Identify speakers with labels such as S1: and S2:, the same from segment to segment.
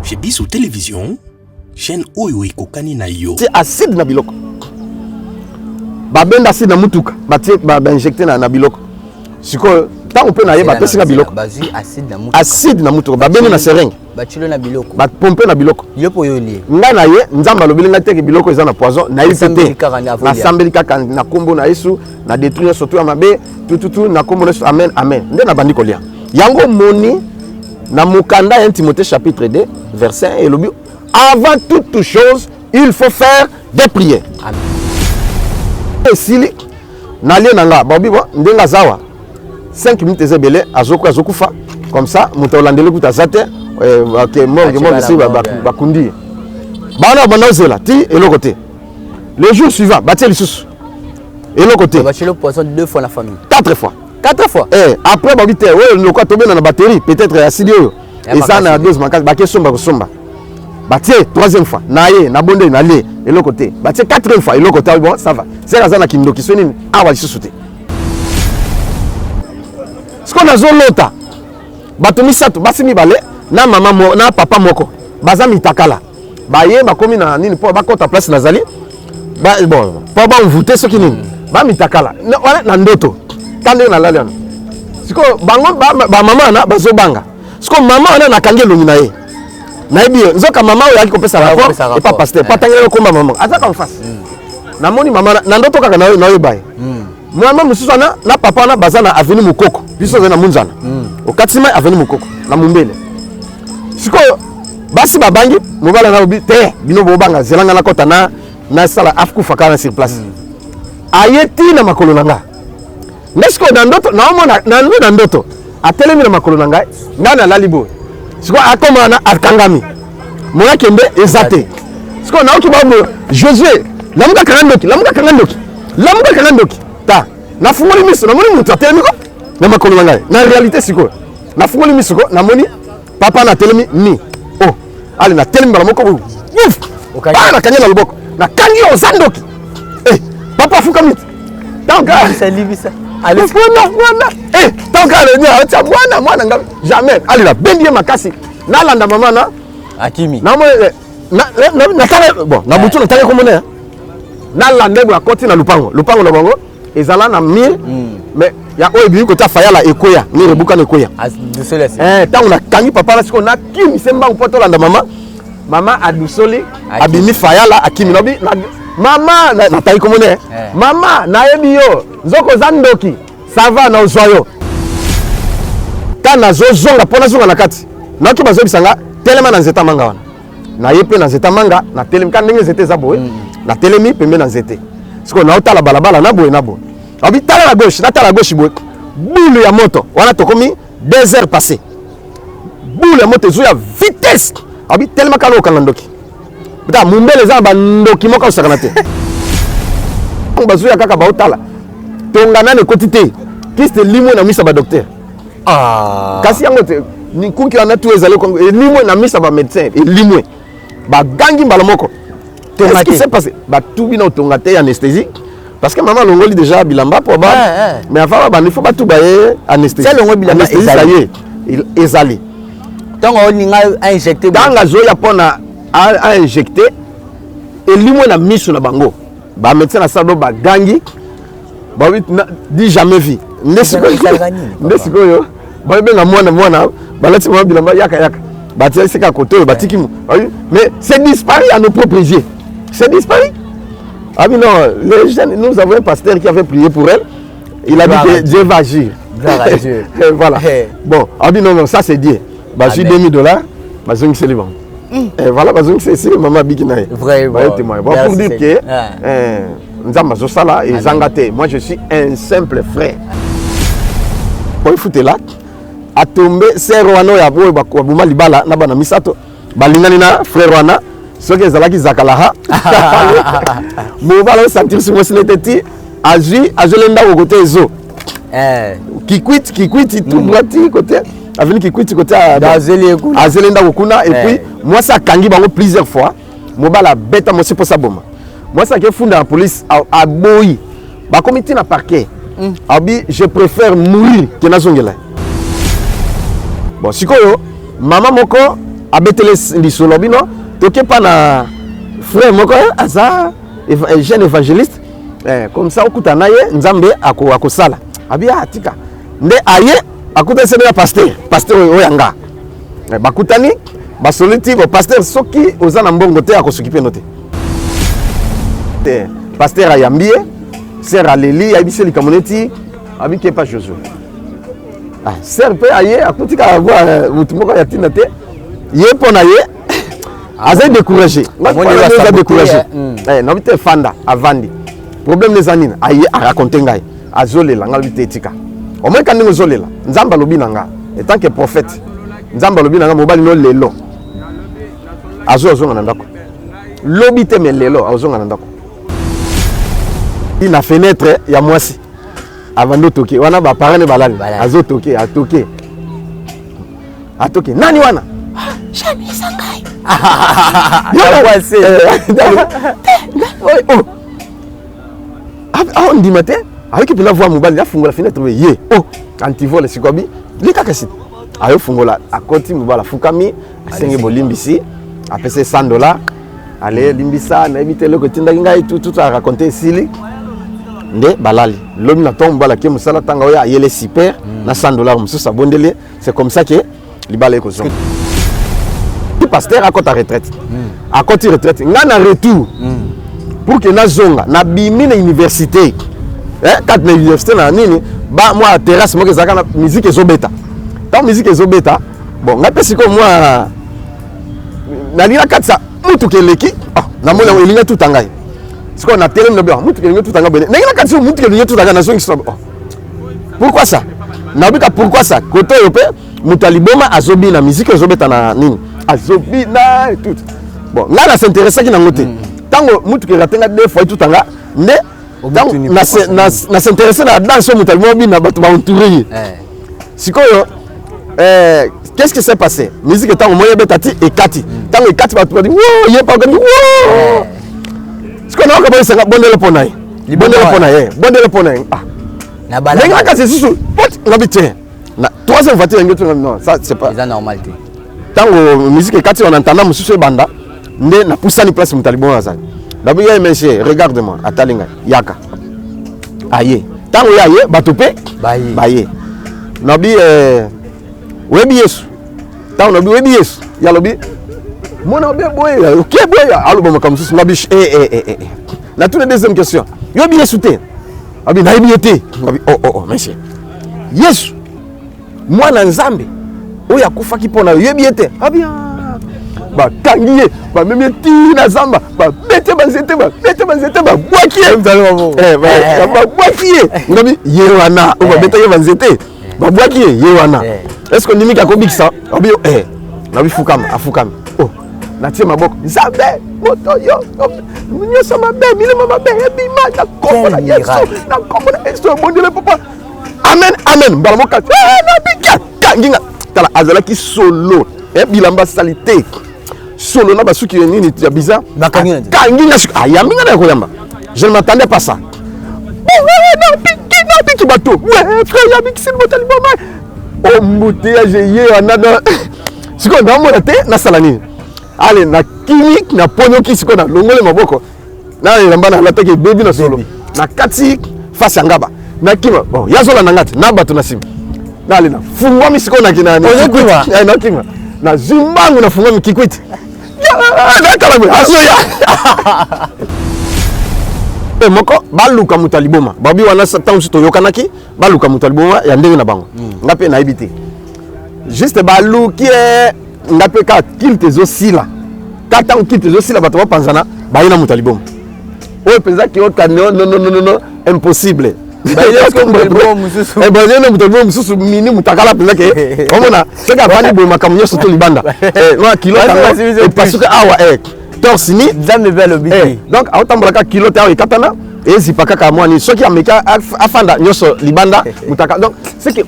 S1: chez Bissou Télévision, chaîne Oyo Ekokani na yo.
S2: C'est acide na biloko. Ba benda acide na mutuka, ba injecté na biloko. Siko tant on peut na yeba pesi na biloko.
S3: Bazi acide na mutuka.
S2: Acide na mutuka, ba benda na seringue.
S3: Ba chilo na biloko.
S2: Ba pomper na biloko.
S3: Biloko yo li.
S2: Nga na ye nzamba lobeli nga teke biloko eza na poison na yipete. Na sambeli kaka na kombo na Yesu na détruire surtout ya mabe tout na kombo na Yesu amen amen. Nde na bandi kolia. Yango moni na mukanda 1 Timothée chapitre 2 verset 1 et lobi avant toute chose il faut faire des prières. Amen. Esili na lie nanga babi bo ndenga zawa 5 minutes ezebele azokufa comme ça muto landele kuta zate OK morgue si bakundi bana banozela ti elokote le jour suivant batie lisusu elokote
S3: ba chilo poisson 2 fois la famille
S2: 4 fois
S3: 4 fois
S2: après babite ouais le quoi tomber dans la batterie peut-être acide yo et ça na dose makasi ba kesomba kosomba batie 3e fois naye na bonde na lie elokote batie 4e fois elokote bon ça va c'est razana kindoki sonini awa lisusu te ce qu'on a zolota bato misato basi mibale na mama na papa moko baza mitakala baye bakomi na nini po bakota place nazali bon po ba mvute soki nini ba mitakala na ndoto kande na laliano siko bango ba mama na bazobanga siko mama na nakange longi na ye na yebi nzoka mama oyo yaki kopesa rapport et pas pasteur pas tangelo komba mama azaka en face na moni mama na ndoto kaka na yo baye mama mususu na papa na bazana avenue Mukoko biso na munzana okatima avenue Mukoko na Mumbele siko basi babangi mobala na obi te bino bobanga zelanga na kota na sala afkufa kana sur place ayeti na makolo nanga nesiko na ndoto na omona na ndoto atelemi na makolo nanga ngana lalibo siko akoma na akangami mona kembe ezate siko na oki babo Josué lamuka kangandoki ta na fungoli miso na moni mutu atelemi ko na makolo nanga na réalité siko na fungoli miso ko na moni papa na telemi ni oh ali na telemi bala moko ouf okanya na kanya na loboko na kangi ozandoki papa fuka miti donc
S3: c'est libisa
S2: allez mwana donc ali ni acha mwana ngam jamais ali la bendie makasi na landa mama na
S3: akimi
S2: na mo na tale bon na butu na tale ko mona na landa bwa koti na lupango na bango ezala na mire mais ya oyo bi ko ta fayala ekoya mire buka na ekoya tango na kangi papa na siko na kimi semba poto landa mama adusoli abimi fayala akimi nobi mama na tayi komone mama na yebi yo nzoko zandoki ça va na ozoyo kana zozonga pona zonga na kati na ki bazobisanga telema na nzeta manga wana na yepe na nzeta manga na telemi kan ndenge nzete za boye na telemi pembe na nzete siko na otala balabala na boye abi tala la gauche na tala gauche boye boule ya moto wana tokomi 2 heures passées boule ya moto zo ya vitesse abi tellement kala okanga ndoki bita mumbele za bandoki moko osakana te bazuya kaka baotala tongana ne kotite kiste limo na misa ba docteur kasi yango te ni kunki wana tu ezale kongo limo na misa ba médecin et limo ba gangi mbala moko qu'est-ce qui s'est passé ba tubi na otonga te anesthésie parce que maman longoli déjà bilamba pour ba mais avant ba il faut pas tout bailler anesthésie
S3: c'est longo bilamba
S2: ezali
S3: donc on a injecté
S2: dans la zoya pona a injecté et limo na miso na bango ba médecin na sado ba gangi ba dit jamais vu ndesiko yo ba benga mwana ba lati mwa bilamba yaka ba tia sika koto ba tiki mais c'est disparu à nos propres yeux c'est disparu. Ah mais non, les jeunes, nous avons un pasteur qui avait prié pour elle. Il a dit que Dieu va agir. Voilà. Bon, ah mais non, ça c'est Dieu. Bah j'ai $2,000. Bah j'ai c'est le bon. Et voilà, bah c'est maman Bikinaï.
S3: Vrai.
S2: Bon, pour dire que Nzamba Zosala et Zangate, moi je suis un simple frère. Bon, il faut te là. A tombé c'est Rwano ya boy ba ko buma libala na bana misato. Balingani na frère Rwana. Ce que Zalaki Zakalaha, Mobala sentir sur moi c'était Azolenda au côté zo. Qui quitte tout droiti côté. Avenue qui quitte côté Azolenda Okuna et puis moi ça kangi bango plusieurs fois. Mobala bête moi c'est pour ça boma. Moi ça que funda la police à boyi. Ba comité na parquet. Abi je préfère mourir que na zongela. Bon sikoyo maman moko abetele lisolo bino toke pa na frère moko aza jeune évangéliste comme ça okuta na ye nzambe akosala abi atika nde aye akuta sebe ya pasteur oyanga bakutani basoliti bo pasteur soki oza na mbongo te akosokipe no te pasteur ayambie sœur aleli ayebisi likambo neti abike pa Josué sœur mpe aye akutika avoir mutu moko ya ntina te ye mpo na ye aza découragé aza découragé nabi te fanda avandi problème neza nini aye araconte ngai azolela ngai lobi te etika omweka ndenge ozolela nzambe alobi na nga etant que prophète nzambe alobi na nga mobali no lelo azonga na ndako lobi te me lelo azonga na ndako na fenêtre ya mwasi avando toke wana ba parane balali azo toke atoke nani wana Shami Sangai on dit matin avec pena voix mobile ya fungola fenêtre ye antivole sikobi likaka si ayo fungola akoti mobala fukami asenge bolimbisi apese $100 ale limbisa na éviter le kotinda ngai tout a raconter sili nde balali lomi na tombe bala ke musala tanga oya yele super na $100 mususa bondele c'est comme ça que libala ekozonga pasteur akota retraite akoti retraite nga na retour pour que na zonga na bimi na université kat na université na nini ba moi terrasse mo kezaka na musique ezobeta ta musique ezobeta bon nga pesi ko moi na lina katsa mutu keleki na mona elinga tutangai siko na télé no ba mutu kelinga tutanga bene na katsa mutu kelinga tutanga na zongi sobo pourquoi ça na bika pourquoi ça koto yope mutaliboma azobi na musique ezobeta na nini azobi na tout bon là na s'intéresse qui na ngote tango mutu ke ratenga deux fois tutanga nde na s'intéresse na danse mutaliboma bina bato ba entouré sikoyo qu'est-ce qui s'est passé musique tango moye betati ekati tango ekati bato ba di wo ye pa gani wo siko na ko ba senga bondelo pona ye bondelo pona ye
S3: na bala
S2: ngai ka sesusu pot ngabite na troisième voiture ngeto non ça c'est pas
S3: c'est normalité
S2: tango musique ekati on entend mususu banda nde na pusani place mutalibon azali dabu ya monsieur regarde-moi atalinga yaka aye tango ya ye batope baye nabi webi yesu tango nabi webi yesu ya lobi mona be boye OK boye aloba makamususu nabi na toute deuxième question yobi yesu te abi na yebi te nabi oh monsieur yesu mwana nzambe oyo akufaki mpona yebi ete abia bakangi ye bamemi tina zamba babete banzete babwaki ye babwaki ye ngabi ye wana oyo babeta ye banzete babwaki ye wana est ce que ndimiki akobikisa abi nabi afukami natie maboko nzambe moto yo nyonso mabe milimo mabe ebima na kombo na yesu ebondele papa amen mbala moka nabika kanginga tala azalaki solo bilamba salité solo na basuki nini ya bizarre kanginga ayambinga na koyamba je ne m'attendais pas ça nabiki bato frère yabikisi motali boma embouteillage ye wana sikoyo ndamona te nasala nini ale na clinique na ponyoki sikoyo na longole maboko na elamba na alataki ebebi na solo na kati face ya ngaba nakima yazola na ngati na bato na nsima nale na fungwami sikoyo nakima na zimbangu na fungwami kikwiti azoya moko baluka mutaliboma babi wana ntango so toyokanaki baluka mutaliboma ya ndenge na bango nga mpe nayebi te juste baluki nga mpe ka kilte ezosila ka ntango kilte ezosila bato bapanzana baye na mutaliboma oyo mpenzaki oka non impossible bazena mutaliboma mosusu mini mutakala mpenza ke omona soki avandi boye makambo nyonso to libanda na kilo tango epasuki awa torse ni
S3: nzambe mpe alobi te
S2: donc aotambolaka kilo te awa ekatana ezipa kaka mwani soki ameki afanda nyonso libanda mutaka donc c'est que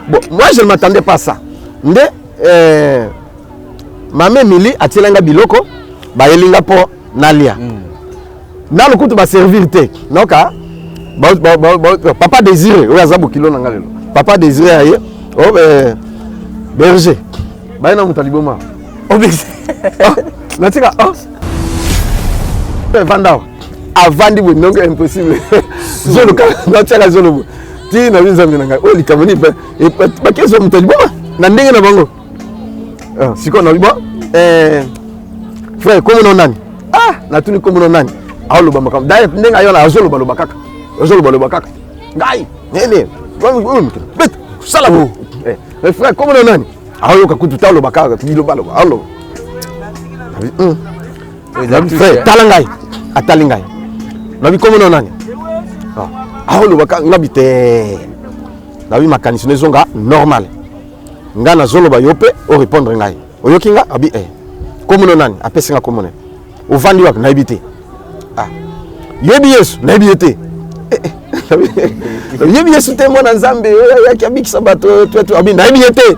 S2: bon moi je ne m'attendais pas ça nde mama Emily atielanga biloko bayelinga mpo nalia na lokutu baservir te noka papa désiré oyo aza bokilo na nga lelo papa désiré aye berger Bah non, mutaliboma. Natika, Vandao. Avandi we non impossible. Zolo ka, natika zolo. Ti na binza minanga. O likamoni ba keso mutaliboma. Na ndenge na bango. Siko na libo. Frère, comment on nani? Na tuni comment on nani? Aolo ba makam. Dai ndenge ayo na azolo ba lo bakaka. Azolo ba lo bakaka. Ngai, nene. Bet, salabo. Frère, comment on nani? Aolo ka kutu talo bakaka, tu lo balo. Aolo. Frère, talangai. Atalingai. Nabi comment on nani? Aolo bakaka ngabite. Nabi makanisi nezonga normal. Nga na zolo ba yope o répondre ngai. Oyoki nga abi comment on nani? Apesi nga comment. O vandi wak na ebité. Yebi Yesu na ebité. Yebi Yesu te mwana nzambe ya kiabikisa bato tu abi na ebité.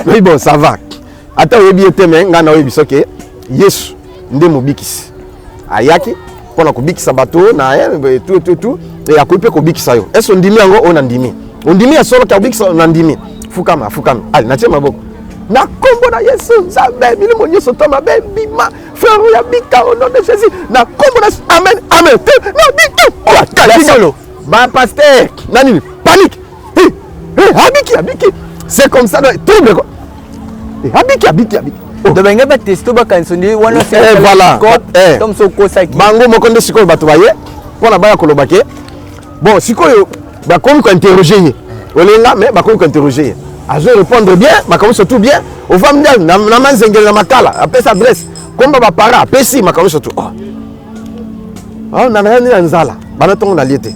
S2: Mais bon ça va. Ata yebi ete mais nga na oyebi soke Yesu nde mobikisi. Ayaki pona kobikisa bato na tout et akope kobikisa yo. Est-ce ndimi yango on ndimi? Ondimi ya solo ka kobikisa on ndimi. Fukama. Allez, na tia maboko. Na kombo na Yesu nzambe milimo nyoso to mabe bima frère ya bika au nom de Jésus. Na kombo na amen. Na bika. Kala solo. Ba pasteur. Nani panique. Habiki. C'est comme ça trouble quoi. Habiki.
S3: De benga ba testo ba kansoni wana
S2: c'est voilà.
S3: Comme so kosaki.
S2: Bango mokonde sikoyo bato baye. Pona baya kolobake. Bon, sikoyo ba komi ko interroger. Olenga mais ba komi ko interroger. Azo répondre bien, makambo surtout bien. Au famille na manzengel na makala, après sa adresse. Komba ba para, pesi makambo surtout. Na na nzala. Bana tongo na liete.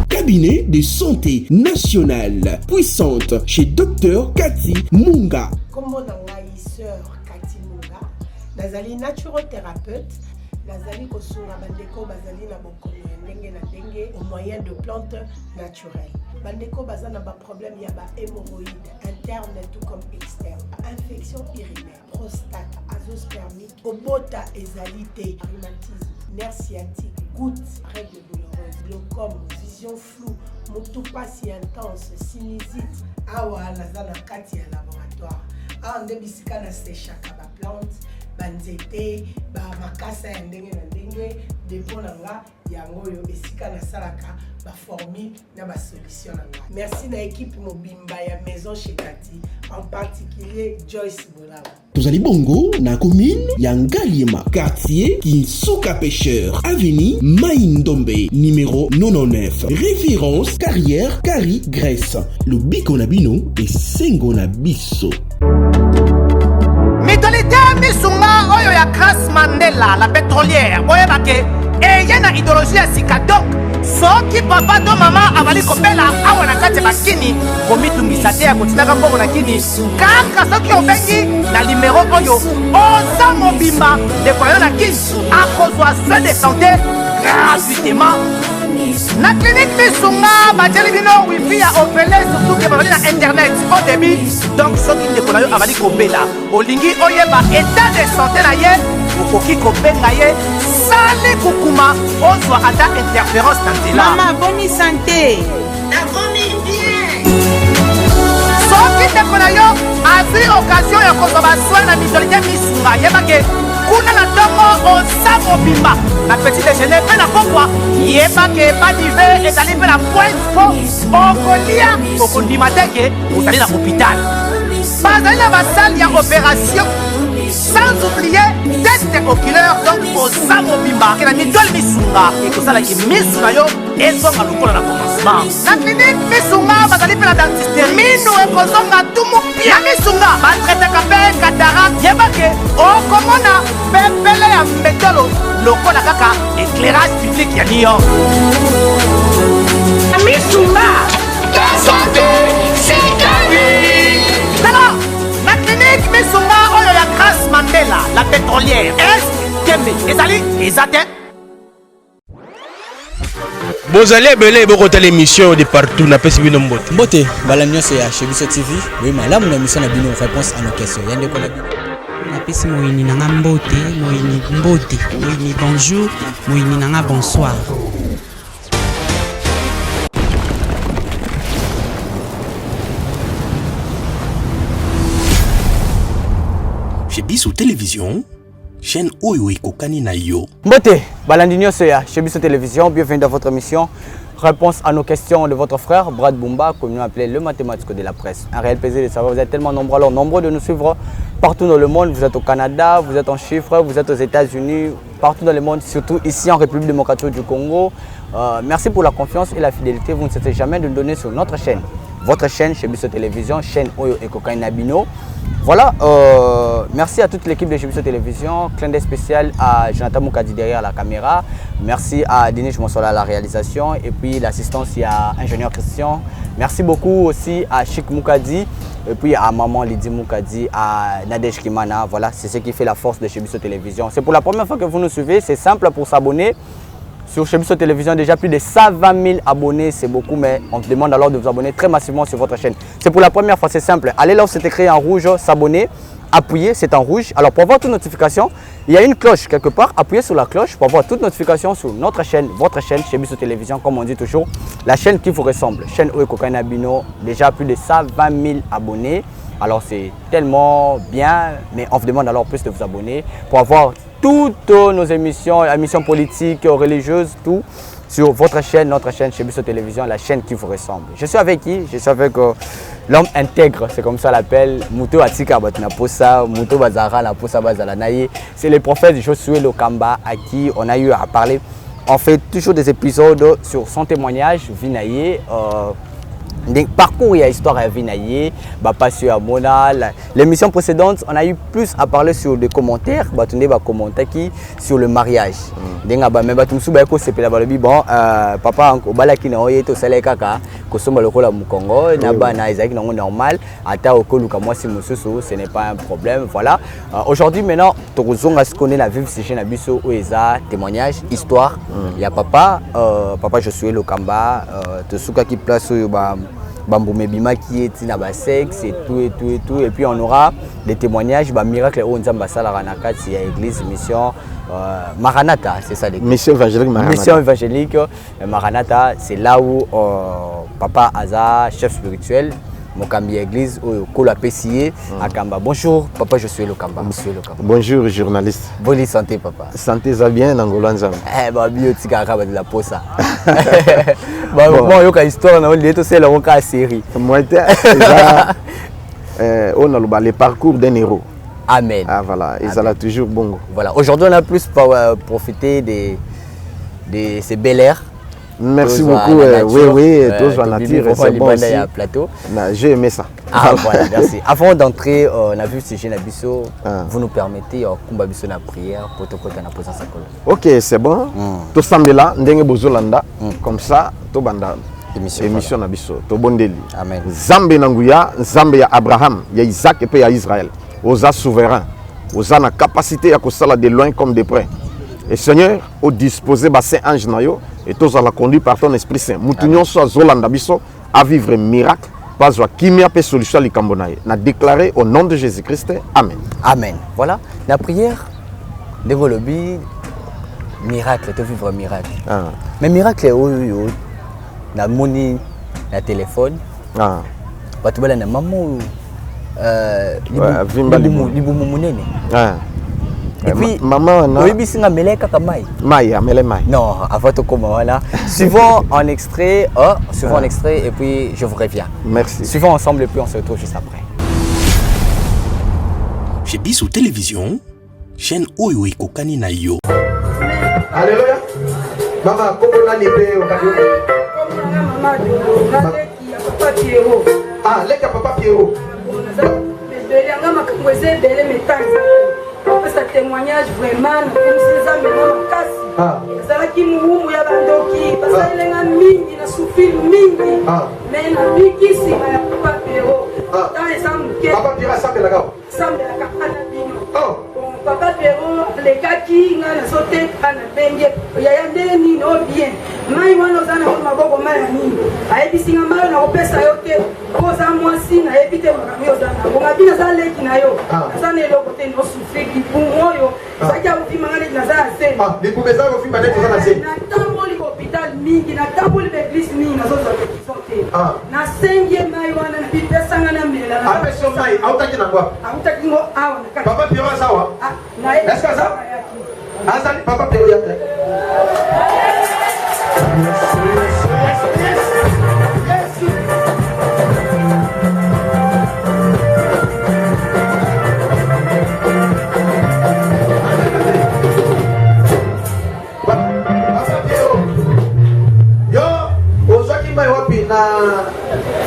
S1: Cabinet de santé nationale puissante chez Dr Cathy Munga.
S4: Kombo na ngai sœur Cathy Munga, nazali naturothérapeute. Nazali kosunga bandeko bazali na bokono ndenge na ndenge au moyen de plantes naturelles. Bandeko baza na ba problème ya ba hémorroïdes interne tout comme externe, infection urinaire, prostate, azoospermie, obota ezalité, rhumatisme, nerf sciatique, gouttes, règles douloureuses, glaucome, vision floue, motupa si intense, sinusite. Awa nazana kati ya laboratoire. Nde bisika na séchaka ba plante banzete ba makasa ya ndenge na ndenge depo na nga yango yo esika na salaka ba formule na ba solution na nga. Merci na équipe mobimba ya maison chez Cathy, en particulier Joyce Bolaba.
S1: Tozali bongo na commune ya Ngaliema, quartier Kinsuka Pêcheur, avenue Maïndombe, numéro 99. Référence carrière Kari Grèce. Le biko na bino et sengo na biso.
S5: Mitolite misunga oyo ya Grace Mandela, la pétrolière. Oyebake, eye na idéologie ya sika. Donc, soki papa to mama avali kopela awa na kati bakini, komitungisa te ya kotinaka mbongo na kini. Kaka soki obengi na numéro oyo, oza mobimba ndeko yo na kini, akozwa soin de santé gratuitement. Na clinique misunga bateli bino wifi ya opele surtout ke babali na internet au début. Donc soki ndeko na yo avali kopela olingi oyeba état de santé na ye okoki kobenga ye sali kukuma ozwa ata interférence na nzela.
S6: Mama boni santé
S4: Nakomi bien.
S5: Soki ndeko na yo azwi occasion ya kozwa basoi na mitolite misunga yebake kuna na ntongo oza mobimba na petit déjeuner mpe na pokwa yebake badive ezali mpe na pointe po okolia okondima teke ozali na hôpital bazali na basale ya opération sans oublier test oculaire. Donc oza mobimba ke na mitole misunga ekosalaki misu na yo ezonga lokola na commencement. Na clinique misunga bazali mpe na dentiste minu ekozonga tumu pia na misunga batretaka mpe cataracte yebake okomona pepele ya mbetolo lokola kaka éclairage public ya Lyon.
S4: Misunga, ta santé, c'est ta vie.
S5: Alors, la clinique misunga oyo ya Grace Mandela, la pétrolière. Est Kembe ezali ezate.
S7: Bozali ebele bokota l'émission de partout na pesi bino mbote.
S3: Mbote, bala nyonso ya Chebiso TV. Oui, malamu na mission na bino réponse à nos questions. Yande ko na bino.
S6: napesi moyini nanga mbote, moyini mbote, moyini bonjour, moyini nanga bonsoir.
S1: Chez Bisso Télévision, chaîne Oyo Kokani na yo.
S8: Mbote, Balandinio Soya, chez Bisso Télévision, bienvenue dans votre émission. Réponse à nos questions de votre frère Brad Bumba, comme nous appelons le mathématique de la presse. Un réel plaisir de savoir, vous êtes tellement nombreux, alors nombreux de nous suivre partout dans le monde. Vous êtes au Canada, vous êtes en chiffres, vous êtes aux États-Unis, partout dans le monde, surtout ici en République démocratique du Congo. Merci pour la confiance et la fidélité. Vous ne cessez jamais de nous donner sur notre chaîne. Votre chaîne chez Bisso Télévision, chaîne Oyo et Kokani na Bino. Voilà, merci à toute l'équipe de chez Bisso Télévision, clin d'œil spécial à Jonathan Moukadi derrière la caméra, merci à Denis Monsola à la réalisation et puis l'assistance il y a Ingénieur Christian. Merci beaucoup aussi à Chic Moukadi et puis à Maman Lydie Moukadi, à Nadej Kimana. Voilà, c'est ce qui fait la force de chez Bisso Télévision. C'est pour la première fois que vous nous suivez, c'est simple pour s'abonner. Sur chez Bisso Télévision, déjà plus de 120 000 abonnés, c'est beaucoup, mais on te demande alors de vous abonner très massivement sur votre chaîne. C'est pour la première fois, c'est simple. Allez là où c'est écrit en rouge, s'abonner, appuyez, c'est en rouge. Alors pour avoir toutes notifications, il y a une cloche quelque part, appuyez sur la cloche pour avoir toutes notifications sur notre chaîne, votre chaîne chez Bisso Télévision, comme on dit toujours, la chaîne qui vous ressemble. Chaîne Oyo Kokani na Bino, déjà plus de 120 000 abonnés. Alors c'est tellement bien, mais on vous demande alors plus de vous abonner pour avoir toutes nos émissions, émissions politiques, religieuses, tout sur votre chaîne, notre chaîne chez Bisso Télévision, la chaîne qui vous ressemble. Je suis avec qui? Je suis avec l'homme intègre, c'est comme ça l'appelle. Mouto Atika Batina Posa, Mouto Bazara la Posa Bazalanaye. C'est le prophète Josué Lokamba à qui on a eu à parler. On fait toujours des épisodes sur son témoignage, Vinaye. Parcours et histoire à Vinaye, passion à Mona. L'émission précédente, on a eu plus à parler sur des commentaires, sur le mariage. Mais papa obalaki na oyeto sala kaka kosomba lokola mukongo na bana ezaki nango normal ata okoluka mwasi mususu, ce n'est pas un problème. Voilà. Aujourd'hui maintenant, tozonga se connaît la vive sujet na biso oeza témoignage, histoire. Il y a papa Josué Lokamba, tosuka qui place oyo Bamboumé Bima qui est na ba sexe et tout et puis on aura des témoignages miracle au Nzamba Sala Ranakati à église mission Maranatha, c'est ça les mission évangélique Maranatha. Mission évangélique Maranatha, c'est là où papa Aza, chef spirituel Mokambi église au Kola Pessier à Kamba. Bonjour papa, je suis Lokamba. Monsieur Lokamba.
S2: Bonjour journaliste.
S8: Bonne santé papa.
S2: Santé ça bien Nangola Nzamba.
S8: Biotika kaba de la posa. Bon yoka histoire na on c'est la roka série.
S2: Moi on a le parcours d'un héros.
S8: Amen.
S2: Ah voilà, et ça l'a toujours bon.
S8: Voilà, aujourd'hui on a plus profité de ces bel airs.
S2: Merci beaucoup. Oui, tous en nature, c'est bon aussi.
S8: Plateau.
S2: J'ai aimé ça.
S8: Ah voilà, merci. Avant d'entrer, on a vu ce jeune Abisso. Vous nous permettez de faire la prière pour te côté na poser sa colonne.
S2: Ok, c'est bon. Tout semble là, ndenge bozolanda. Comme ça, tout banda. Émission Abisso. Tout bon délit.
S8: Amen.
S2: Zambe nanguya, Zambe ya Abraham, ya Isaac et puis ya Israël. Osa souverain. Osa na capacité à kosala de loin comme de près. Et Seigneur, au disposer bassin ange nayo et tous à la conduire par ton Esprit Saint. Moutounion soit Zolanda biso à vivre miracle, pas joie kimia pe solution li kambonaye. Na déclaré au nom de Jésus-Christ. Amen.
S8: Amen. Voilà, la prière de Golobi miracle, te vivre miracle. Mais miracle oyo na moni na téléphone. Batu bala na maman libu munene. Et puis, maman, oui, bisinga meleka kamai.
S2: Maya, mele mai.
S8: Non, avant de comment voilà. Suivons en extrait, et puis je vous reviens.
S2: Merci.
S8: Suivons ensemble et puis on se retrouve juste après.
S1: Chez Bisso Télévision, chaîne Oyo Kokani na yo.
S2: Alléluia. Maman, comment on a libéré au cadeau? Papa Pierrot. Ah, leka papa Pierrot.
S9: Ce témoignage vraiment comme ces amis makasi zalaki muhumu ya bandoki basalenga mingi na souffrir mingi mais na bikisi ya papa Pierrot dans les amke papa Pierrot sambelaka ana bino papa Pierrot lekaki nga na sote ana benge ya ndeni no bien mai wana zana ko maboko maya nini ayebisinga mayo na kopesa yo te koza mwasi na yebite makamio zana bonga bina za leki na yo zana eloko te no souffrir moyo saki avima ngani nazala se libumeza ko fimba neto zana se na tamboli hôpital mingi na tamboli église mingi nazoza te na sengi mai wana na pipesa ngana mela na
S5: apeso mai autaki na ngwa
S9: autaki ngo awa na kaka
S5: papa Pierrot sawa
S9: na
S5: est-ce que ça azali papa Pierrot ya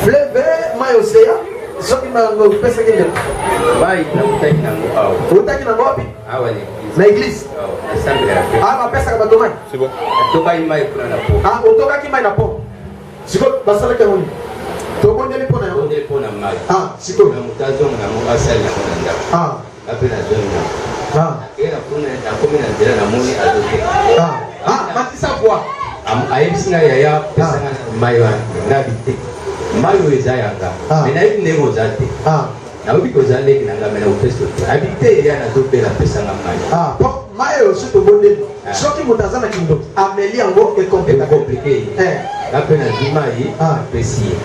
S5: fleuve mai océan soki mango pesa kile
S10: mai na utaki na ngao
S5: utaki na ngopi
S10: awali
S5: na église ah pesa kama domai
S10: c'est bon toka mai kuna na po
S5: ah utoka ki mai na po siko basala ke honi to bondeli pona yo
S10: bondeli pona mai
S5: ah siko
S10: na mutazo na mo asali na nda
S5: ah
S10: apena zona
S5: ah
S10: kera kuna na komi na ndela na moni adoke
S5: ah matisa voix
S10: ayebisina yaya pesa mai wa na bitte mayo ezayanga mena ikinengo zate na ubi kozale kinanga mena upesto habite ya na topela pesa nga mai
S5: po mayo suto bonde soki mutazana kindo ameli yango e compliqué
S10: ngape na dima yi pesi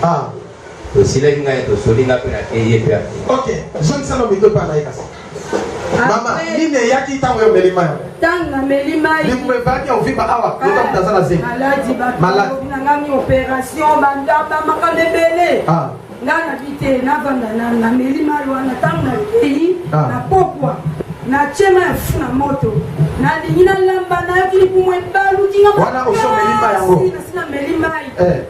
S10: to sila nga to soli ngape na eye pia
S5: okay jean sano mito pa na ikasa mama nini yaki tango yo melima yo
S9: tanga melima
S5: ni mwebaki au vimba awa ndio mtazana zingi
S9: maladi na ngami opération bandaba makalebele ngana bite na vanda na melima yo na tanga yi na pokwa na chema ya funa moto na lingina lamba na yakili kumwe balu jinga
S5: wana osho melima yango
S9: sina melima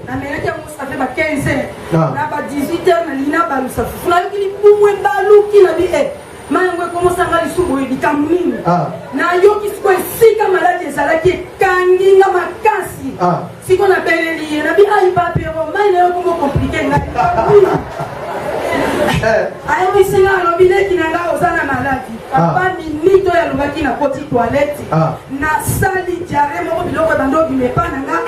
S9: na meleka musa fe ba 15 na ba 18h na lina balu sa funa yakili kumwe balu kila bi mayango ekomosa nga lisubu likambo nini na yoki siko esika maladi ezalaki ekangi nga makasi siko na beleli ye nabi ayi papero mai na yo kongo komplike nga ayebisi nga alobi leki na nga oza na maladi papa minito oyo alobaki na koti toilette na sali diare moko biloko ebanda obima epa na nga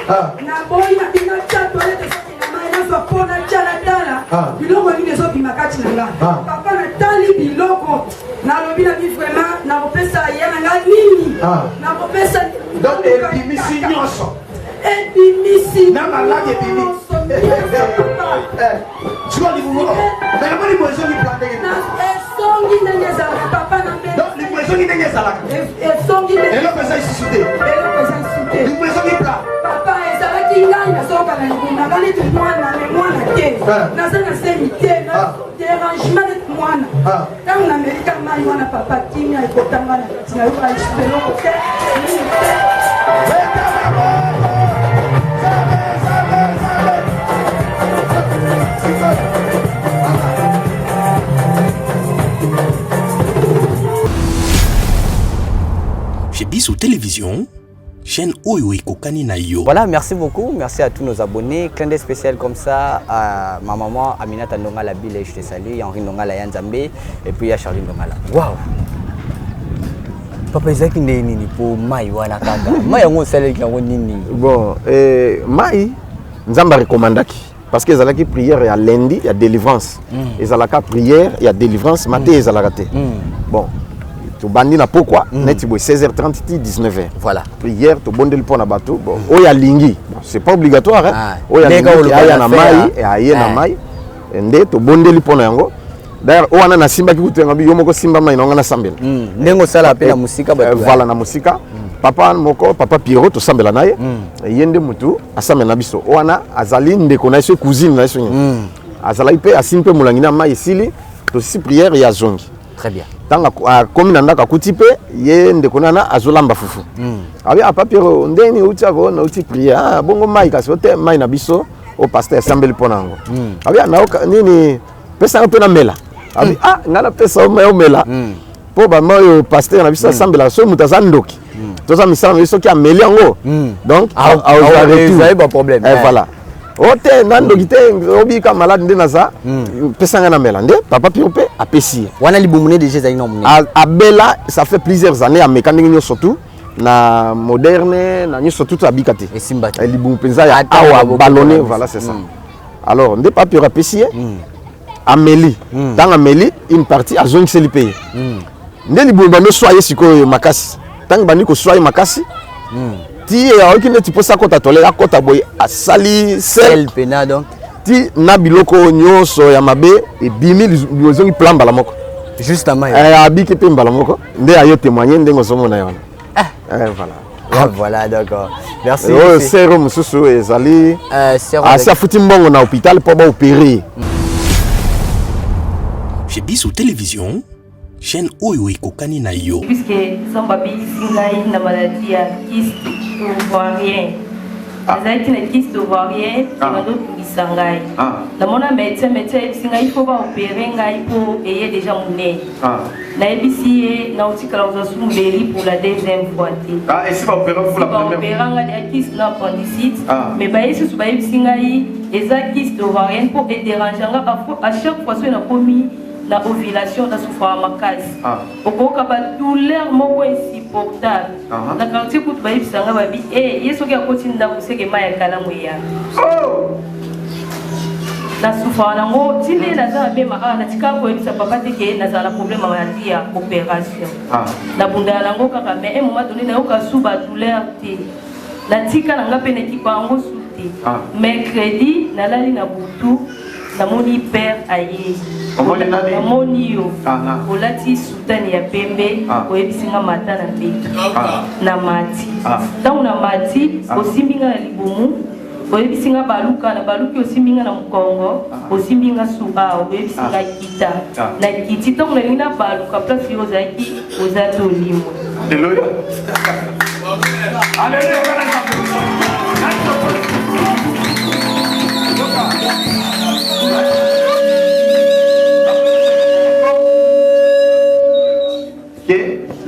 S9: na boyi na bina tia toilette soki na mai nazwa mpona tialatala biloko nini ezobima kati na nga papa natali biloko nalobi na bi vraiment nakopesa ye na nga nini nakopesa
S5: donc ebimisi nyonso
S9: ebimisi
S5: na maladi ebimi siko libumo mais namoni mwezongi planteke
S9: esongi ndenge ezalaka papa na mbe
S5: donc libuezongi ndenge ezalaka
S9: esongi
S5: eloko eza isusu te
S9: eloko eza isusu te
S5: libuezongi pla
S9: papa ezalaki ngai nazoka na libunda nga neti mwana me mwana te naza na semi te dérangement neti mwana ntango namelika mai wana papa kimia ekotanga na kati na yo eloko te
S1: Chez Bissou Télévision, chaîne Oyo Kokani na yo.
S8: Voilà, merci beaucoup. Merci à tous nos abonnés. Clin d'œil spécial comme ça à ma maman Aminata Ndongala Bile, je te salue. Henri Ndongala Yanzambe. Et puis à Charlie Ndongala. Waouh! Papa Isaki nini pour mai wana kaka. Mai yango sele ki yango nini.
S2: Bon, mai nzamba recommandaki parce que ezalaki prière ya lundi ya délivrance. Ezalaka prière ya délivrance matin ezalaka te. Bon, to bandi na pourquoi neti bo 16h30 19h.
S8: Voilà.
S2: Prière to bondeli pona bato. Bon, oya lingi. Bon, c'est pas obligatoire hein.
S8: Oya lingi
S2: aya na mai et aye na mai. Nde to bondeli pona yango. D'ailleurs, on a na simba qui coûte un yo moko simba mai na sambela.
S8: Nengo sala pe na musika ba.
S2: Voilà na musika. Papa moko papa Pierrot to sambela naye. Yende mutu asambela biso. Wana azali ndeko na so cousine na so. Azali pe asimpe mulangina mai sili to si prière ya zongi.
S8: Très bien.
S2: Tanga komi na ndaka kuti pe ye ndeko na azolamba fufu. Abi papa Pierrot ndeni utako na uti prière. Bongo mai kasi ote mai na biso o pasteur sambeli ponango. Abi na nini pesa pe na mela. Abi ngala pesa o mela. Po ba moyo pasteur na biso sambela so mutaza ndoki. Toza misala biso ki ameli yango. Donc
S8: a pas problème.
S2: Voilà. Ote ndoki te obi ka malade ndenaza pesa ngana mela nde papa Pierrot apesi.
S8: Wana libumune déjà za inomune.
S2: Abela ça fait plusieurs années à mécanique surtout na moderne na nyo surtout abikate.
S8: Et simba.
S2: Libumu penza ya awa ballonné voilà c'est ça. Alors nde papa Pierrot apesi Amélie. Dans Amélie, une partie à zone qui pays. Ndeli bourbano soyez siko makasi. Tant bani ko soyez makasi. Ti aucune tu peux ça kota tolé la kota boy a sali
S8: sel pena donc.
S2: ti na biloko nyonso ya mabe ebimi lozongi plan mbala moko
S8: justement
S2: abiki pe mbala moko nde ayo témoigner ndenge ozomona yo voilà
S8: voilà d'accord merci
S2: sero mususu ezali asi afuti mbongo na hôpital po baopérer
S1: chez Biso Télévision chaîne oyo ekokani na yo
S9: puisque Zambabi singai na maladie ya kyste ovarien azalaki na kyste ovarien bazotungisa ngai namona médecin ayebisi ngai fo baopere ngai mpo eye déjà monene nayebisi ye naotikala ozasumbeli pour la deuxième fois te baopera ngai ya kyste na appendicite mais baye susu bayebisi ngai eza kyste ovarien mpo edérange nga à chaque fois soki nakomi la ovulation na souffrance makasi okoka ba douleur moko insupportable na quartier kutu bayibisanga babi yesoki akoti ndako seke maya kala moya na souffrance nango tile naza mema na tika ko ebisa papa te ke naza na problème maladie ya opération na bunda nango kaka mais un moment donné na yoka suba douleur te na tika nanga pene kipango souté mercredi nalali na butu namoni père aye namoni yo olati sutani ya pembe oyebisinga mata na mbeto na mati ntango na mati osimbinga na libumu oyebisinga baluka na baluki osimbinga na mokongo osimbinga suka oyebisinga kita na kiti ntango nalingi na baluka place yo ozalaki oza te olimwe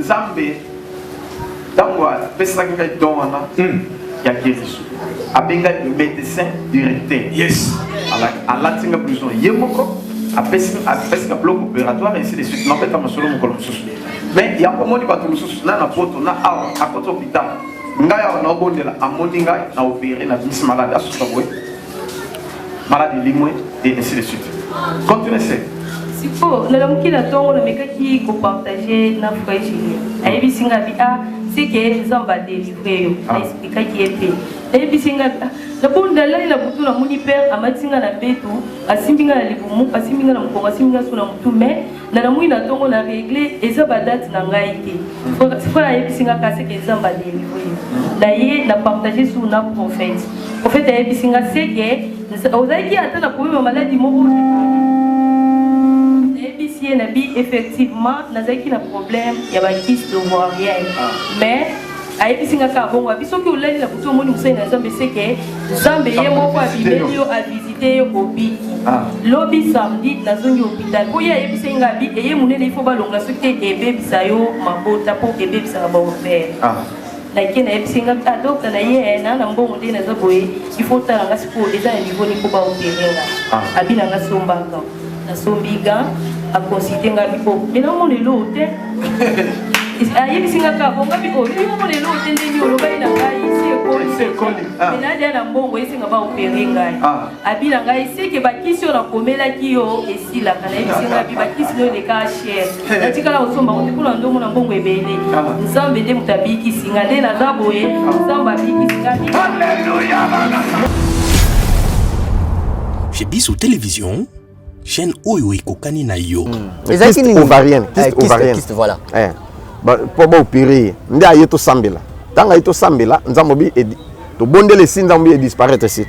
S11: Zambe, Dangwa, Pesanga Dona, ya guérison. Abenga le médecin directeur. Yes. À la tinga prison, Yemoko, à Pesca bloc opératoire, et ainsi de suite. N'en fait pas mon solo, mon colon. Mais il y a pas mal de bateaux, na poto, na à côté hôpital. Ngaya na bondela, à Moninga, na opéré, na bis malade, à Soustaboué, malade limoué, et ainsi de suite. Continuez.
S9: Siko, na lamuki na tongo na mekaki ko partager na frère Julien. Ayebi singa bi c'est que Zamba délivrer yo. Expliquer qui est fait. Ayebi singa na bunda la ila butu na moni père amatinga na betu, asimbinga na libumu, asimbinga na mkonga, asimbinga sona mutu mais na lamuki na tongo na régler eza badate na ngai te. Siko ayebi singa ka c'est que Zamba délivrer. D'ailleurs na partager sur na prophète. Prophète ayebi singa c'est que ozaki ata na problème maladie moko effectivement, nous avons un problème, il y a un kyste ovarien. Mais, il y a un bon avis. Ce que vous avez dit, c'est que Zambé a visité au Biki. Lobby samedi, nous avons un hôpital. Pour y aller, il faut que la société et bébé sayo, ma bota pour que bébé ça va faire. Like na ebisinga adopte na ye na mbongo de na zaboye il faut tala ngasipo eza na niveau ni ko ba operenga abina ngasombanga na sombiga a considérer nga bipo mais non mon lelo te ayi bisinga ka bonga bipo ni mon lelo te ndi oloba ina ngai c'est koli mais na dia na mbongo isinga ba operenga abina ngai c'est que ba kisio na komela kiyo esila kana bisinga bi ba kisio le ka cher na tikala osomba ko tikula ndomo na mbongo ebele nzambe de mutabiki singa de na zaboye nzamba biki singa
S1: alléluia chez Biso Télévision chaîne oyo ekokani na yo
S2: kyste ovarienne
S8: kyste voilà
S2: po ba opérer ndi aye to sambela tanga aye to sambela nzambo bi to bondele si nzambo bi disparaître si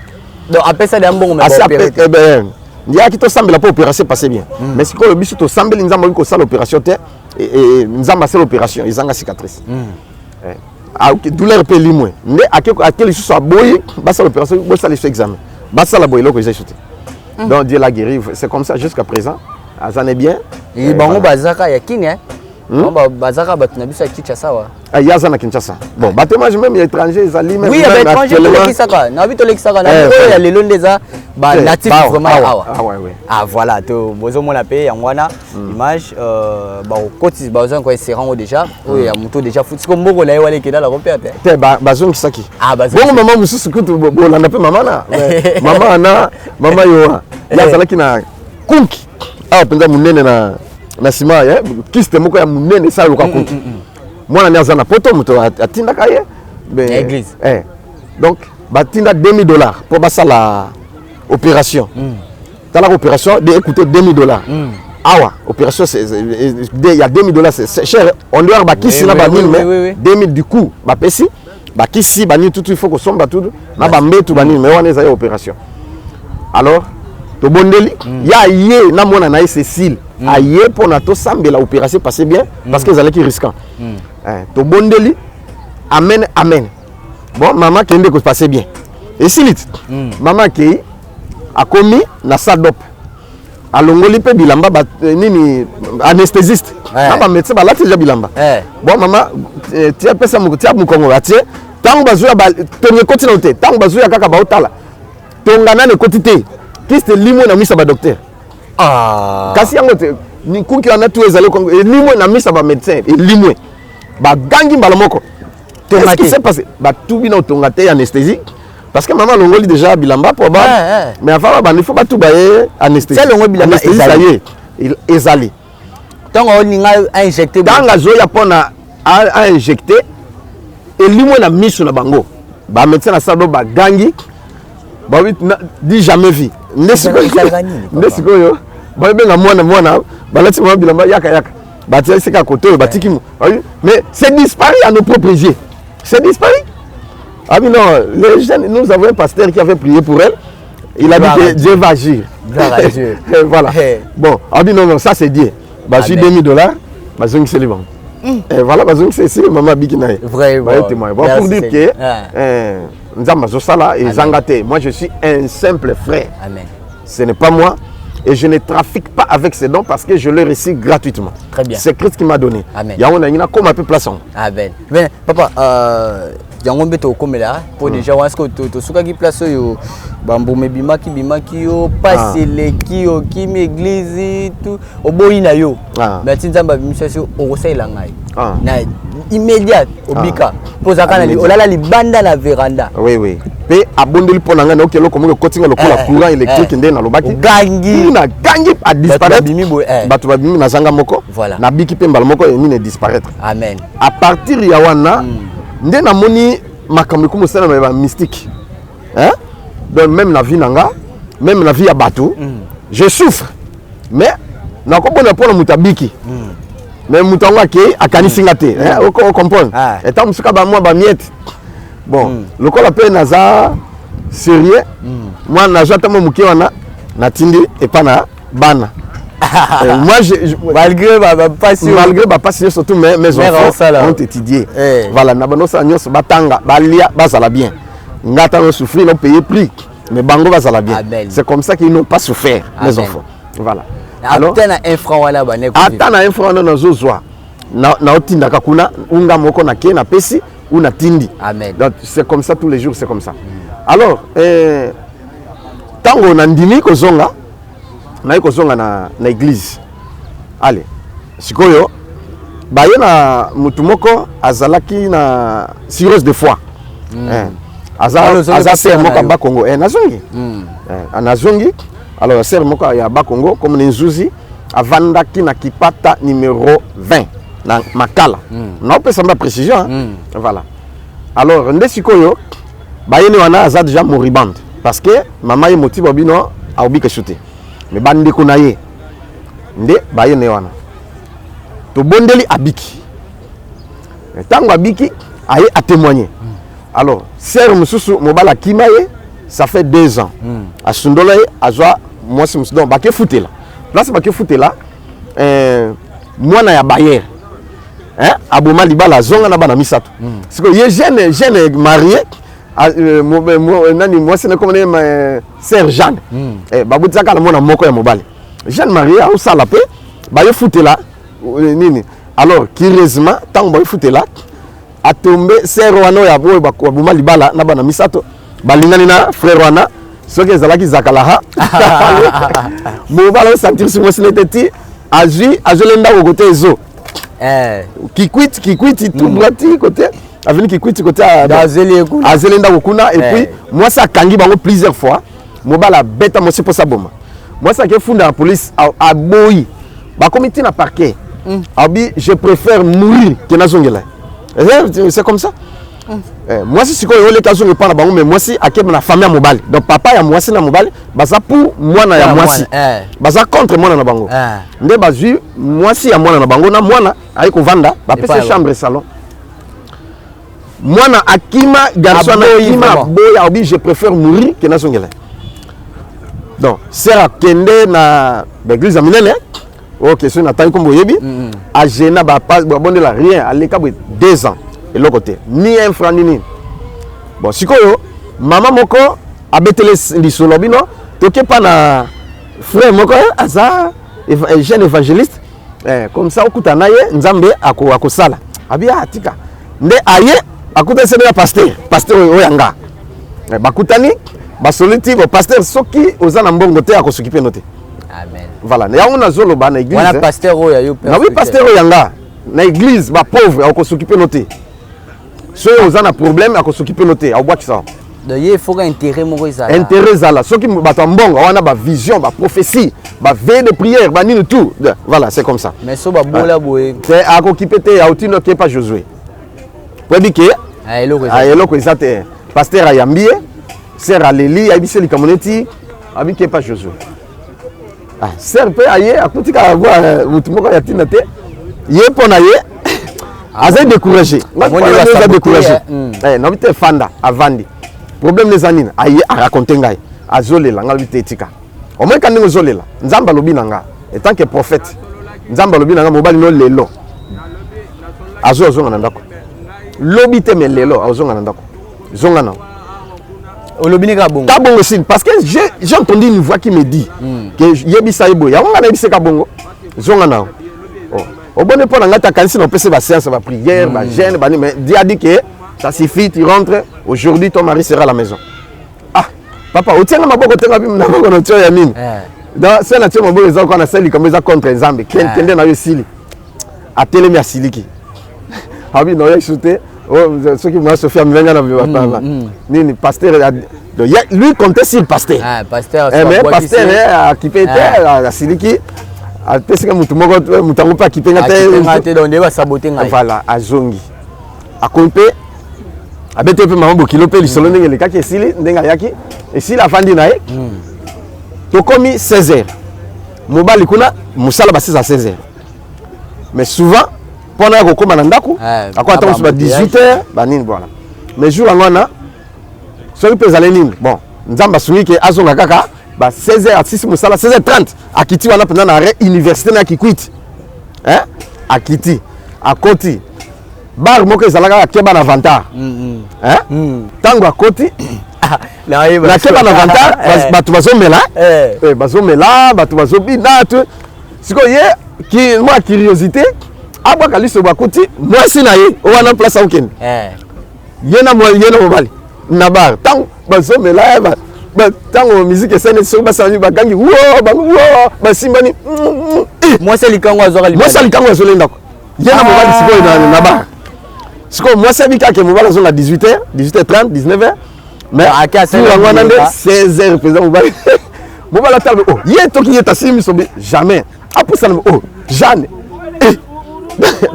S8: donc après ça des mbongo mais
S2: opérer ndi aki to sambela po opération passer bien mais si ko le biso to sambeli nzambo bi ko sala opération te et nzamba sala opération izanga cicatrice douleur pe limwe ndi akeli susu aboyi ba sala opération bo sala examen ba sala boy loko j'ai chuté. Donc Dieu l'a guéri, c'est comme ça jusqu'à présent. Ça n'est bien.
S8: Et bon, bazaka ya kini hein. Bon bazaka batuna biso Kinshasa wa.
S2: Ah ya zana Kinshasa. Bon, batema même étranger zali même.
S8: Oui, il y a étranger Kinshasa. Na bito Kinshasa na ya lelo ndeza ba natif vraiment awa.
S2: Ah ouais ouais.
S8: Ah voilà, to bozo mo la paix yangwana image ba kotis bazo ko serango déjà. Oui, ya muto déjà futi ko mboko la wale keda la repère.
S2: Te bazo kisaki.
S8: Ah bazo.
S2: Bon maman mususu kutu bolanda pe mama na. Mama na mama yo. Ya zalaki na kunki. Ah penza munene na sima ya kiste moko ya munene sa luka kunki. Mwana nyaza na poto muto atinda kaye
S8: église.
S2: Donc batinda $2000 pour basala opération. Dans l'opération, d'écouter $2000. Awa, opération, il y a $2000, c'est cher. On doit avoir qui si na banil, mais 2000 du coup, bah pessi, bah qui si banil tout il faut que son tout, na bambé tout banil, mais on est à opération. Alors, to bondeli, ya yé na mona na Cécile, aïe pour na to sambe la opération passer bien, parce que ça allait qui risquant. To bondeli, amen, amen. Bon, maman qui ne passer bien. Et si lit, maman qui a commis na sadop. Alongoli pe bilamba nini anesthésiste. Ba médecin ba lati ja bilamba. Bon maman tia pesa mu tia mu kongo atie. Tango bazuya ba tonye kotina ote. Tango bazuya kaka ba otala. Tongana ne kotite. Kiste limo na misa ba docteur. Kasi yango te ni kuki wana tu ezale kongo limo na misa ba médecin et limo. Ba gangi mbala moko. Qu'est-ce qui s'est passé? Ba tout bina otongate anesthésie. Parce que maman longoli déjà bilamba pour bas mais avant il faut pas tout bailler anesthésie. C'est longoli bilamba il ezali.
S8: Tant on a injecté
S2: dans la zoya pona a injecté et limo na miso na bango. Ba médecin na sado ba gangi. Ba dit jamais vu. Ndesiko yo. Ba benga mwana ba lati mama bilamba yaka. Ba tia sika koto ba tikimu. Mais c'est disparu à nos propres yeux. C'est disparu. Ah oui, non, les jeunes, nous avons un pasteur qui avait prié pour elle. Il a dit que Dieu va agir. Voilà. Bon, ah oui, non, ça c'est Dieu. Bah, j'ai $2000, bah, j'ai c'est le bon. Et voilà, bah, c'est maman Bikinaï. Vrai, bon. Bon, pour dire que, nous avons ça là et Zangate. Moi, je suis un simple frère. Amen. Ce n'est pas moi. Et je ne trafique pas avec ces dons parce que je les reçois gratuitement. Très bien. C'est Christ qui m'a donné. Amen. Il y a comme un peu plaçant. Amen.
S8: Ben, papa, yango mbeto komela po déjà est-ce que to suka ki place yo bambume bimaki yo pasele ki yo ki église tout oboyi na yo mais tinzamba bimisation okosela ngai na immédiat obika pozaka na olala libanda na veranda
S2: oui pe abondeli pona nga na okelo komo kotinga lokola courant électrique nde na lobaki gangi a disparaître batu babimi na zanga moko na biki pe mbala moko ni ne disparaître
S8: amen
S2: à partir ya wana nde na moni makambo ko mosala na mystique hein donc même la vie nanga même la vie ya bateau je souffre mais na ko bona pona mutabiki mais mutonga ke akanisinga te hein o comprendre et tant musuka ba moi ba miette bon lokola pe naza sérieux moi na jata mo muke wana na tindi et pas na bana moi malgré ma passion surtout mes enfants ont étudié voilà na bano sa nyos batanga balia bazala bien ngata no souffrir no payer prix mais bango bazala bien c'est comme ça qu'ils n'ont pas souffert mes enfants voilà
S8: alors tena infra wala bane ko
S2: atana infra na zozwa na otinda kakuna unga moko na ke na pesi ou na tindi
S8: amen
S2: donc c'est comme ça tous les jours c'est comme ça alors tango na ndimi ko zonga na ikozonga na église allez sikoyo baye na mutu moko azalaki na cirrhose de foie aza ser moko ba Congo nazongi nazongi alors ser moko ya ba Congo comme Nzuzi avandaki na kipata numéro 20 na Makala na opesa ma précision voilà alors nde sikoyo baye ne wana aza déjà moribande parce que maman ye motibo bino a obi ke chuter mais bande ko na ye nde baye ne wana to bondeli abiki tango abiki aye a témoigner alors sœur mususu mobala kimaye ça fait 2 ans a sundola azwa moi si musu donc ba ke foutela place ba ke foutela mwana ya bayer hein aboma libala zonga na bana misato siko ye jeune marié nani moi c'est comme sœur Jeanne babutaka na mona moko ya mobali Jeanne Marie au sala pe ba ye foutela nini alors curieusement tant ba ye foutela a tombé sœur wana ya boy ba boma libala na bana misato balingani na frère wana soki ezalaki zakala mobala sentir sur moi sineteti azolenda ko côté ezo qui quitte tout droiti côté aveni qui quitte côté azelenda kokuna et puis moi ça kangi bango plusieurs fois mobala beta moi c'est pour ça boma moi ça que funda la police a boyi ba comité na parquet abi je préfère mourir que na zongela c'est comme ça Moi si sikoyo ole kazo ne pana bango mais moi si akeba na famille ya mobali. Donc papa ya mwasi na mobali baza pour mwana ya mwasi. Baza contre mwana na bango. Nde bazui mwasi ya mwana na bango na mwana ayi kovanda ba pese chambre salon. Mwana akima garçon na akima boya obi je préfère mourir que na songela. Donc sera kende na l'église ya minene. OK, so na tayi kombo yebi. A gena ba pas bondela rien, aleka bo 2 ans. Et l'autre côté, ni un franc ni. Bon, si maman moko abetele lisolo bino, toke pa na frère moko aza jeune évangéliste, comme ça okuta na ye nzambe akosala. Abia atika. Nde aye akuta sebe ya pasteur oyanga. Bakutani basoliti bo pasteur soki ozana mbongo te akosukipe note.
S8: Amen.
S2: Voilà, na yango nazolo ba na église.
S8: Wana pasteur oya yo.
S2: Na oui pasteur oyanga. Na église ba pauvre akosukipe note. Ceux qui ont un problème, ils s'occupent de noter.
S8: Il faut un intérêt.
S2: Intérêt, ceux qui ont une vision, une prophétie, une veille de prière, tout. Voilà, c'est comme ça.
S8: Mais ce n'est pas bon.
S2: C'est à s'occuper de pas Josué. Pour dire que pasteur Ayambi, sœur Alélie, Aïbissé Likamoneti, Abike pas Josué. Sœur peut aller, à côté de avoir Azay découragé. Azay découragé. Non, mais fanda avandi. Problème les anines. Aïe à raconter ngai. Azole la ngal etika. Au moins quand nous zole la. Nzamba lobi nanga. Et tant que prophète. Nzamba lobi nanga mobali no lelo. Azo zonga ndako. Lobi te me lelo azonga ndako. Zonga na.
S8: O lobi ni ka bongo.
S2: Ka bongo sin parce que j'ai entendu une voix qui me dit que yebisa yebo. Ya nga na yebisa ka bongo. Zonga na. Au bon point, on a fait la séance, la prière, la gêne, mais Dieu a dit que ça suffit, tu rentres, aujourd'hui ton mari sera à la maison. Ah, papa, au tient ma boque, tu as vu, tu as vu, dans ce nature, mon beau, ils ont qu'on a celle comme ils ont contre les Zambie, qui entendent dans le Sili, à télé, à Siliki. Ah oui, non, il a shooté, ceux qui m'ont fait amener dans le pasteur, lui comptait sur le pasteur.
S8: Pasteur,
S2: mais pasteur, qui peut être à Siliki. Voilà, azongi. Akompe abete pe mambo kilope lisolo ndenge le kaki esili ndenga yaki esili afandi na ye. To komi 16h. Mobali kuna musala ba 6 à 16h. Mais souvent pendant ko koma na ndako akwa attend sur 18h ba nini voilà. Mais jour ngwana so pe zale nini. Bon, nzamba sungi ke azonga kaka 16h à 6 musala 16h30 à Kiti wana pendant na université na Kikwit hein à Kiti à Koti bar moko ezalaka keba na vantar hein tango à Koti na keba na vantar batu bazomela batu bazobina tu siko ye ki moi curiosité abwa kaliso ba Koti moi sina ye wana place aucune yena mobali na bar tango bazomela tango musique scène sur basani bagangi wo basimbani
S8: moi c'est likango
S2: azole ndako yena mobali siko na ba siko moi c'est bika ke mobali azonga 18h 18h30 19h mais à 16h président mobali table oh ye toki yeta simi sobe jamais après ça oh Jeanne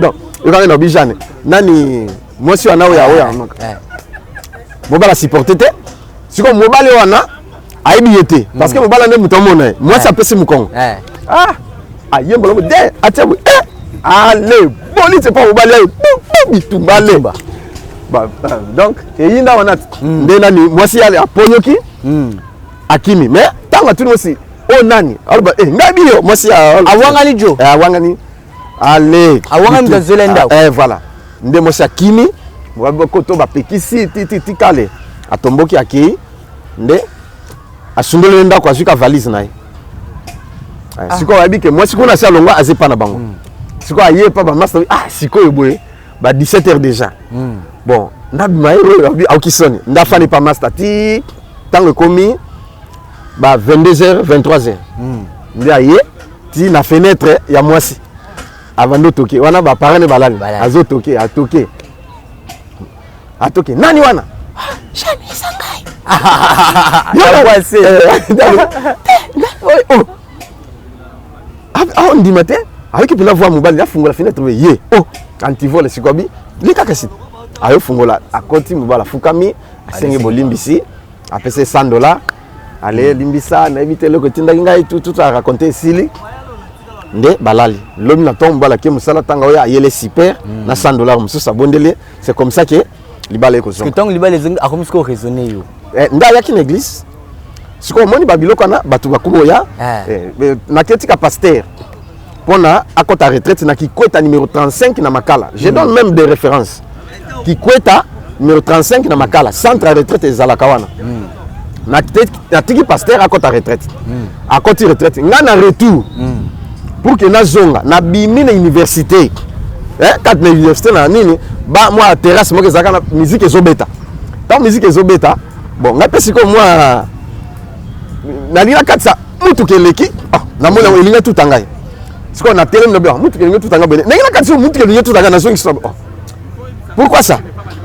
S2: donc il va na Jeanne nani moi si wana oya mobali supporter siko mobali wana aibi yete parce que mobali ande muto mona moi ça pese mukongo ayembo lo de atebu allez boli c'est pas mobali bitumbale donc eyinda wana ndena ni moi si ale aponyoki akimi mais tanga tu aussi o nani alba ngabi yo moi si
S8: awangani jo
S2: awangani allez
S8: awangani mtazolenda
S2: voilà nde moi si akimi waboko to ba pekisi titi kale atomboki akei nde asungele ndako azuka valise na ye siko wabi ke moi siko na sa longa azepa na bango siko aye pa ba master siko eboye ba 17h déjà bon ndabi mairo abi aukisoni ndafani pa master ti tango komi ba 22h 23h ndi aye ti na fenêtre ya mwasi avant de toquer wana ba parane balali azo toquer atoke nani wana Jamais sangai. On dit matin avec la voix mobile la fungola fenêtre ye oh antivol sikobi lika kasi ayo fungola akoti mobala fukami asenge bolimbisi apese $100 allez limbisa na éviter le côté ngai tout à raconter sili nde balali lobi na tombe bala ke musala tanga oya yele super na $100 mususa bondele c'est comme ça que libala ko zonga
S8: que tant libala zonga a comme ce qu'on raisonner yo
S2: nda ya ki na église siko moni babiloko na batu bakubo ya na ketika pasteur pona akota retraite na kikweta numéro 35 na makala je donne même des références kikweta numéro 35 na makala centre retraite ezalaka wana na tiki pasteur akota retraite akoti retraite nga na retour pour que na zonga na bimi na université kat na université na nini ba moi terrasse mo kezaka na musique ezobeta tant musique ezobeta bon nga pesi ko moi na lila katsa mutu keleki na mona elinga tutangai siko na télé no bien mutu kelinga tutanga bene na katsa mutu kelinga tutanga na zongi stop pourquoi ça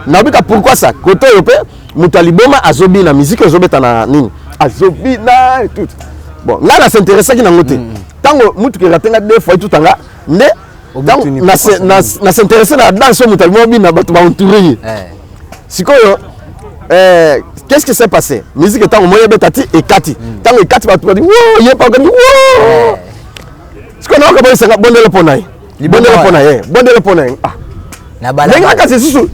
S2: na bika pourquoi ça koto yope mutaliboma azobi na musique ezobeta na nini azobi na tout bon là na s'intéresse ki na ngote tango mutu ke ratenga deux fois tutanga ne na s'intéresse na danse mutaliboma bi na batu ba entouré sikoyo qu'est-ce qui s'est passé musique tango moye betati et kati tango et kati batu ba di wo ye pa gani wo siko na ko ba senga bondele ponai bondele ponai
S8: na bala
S2: na kasi susu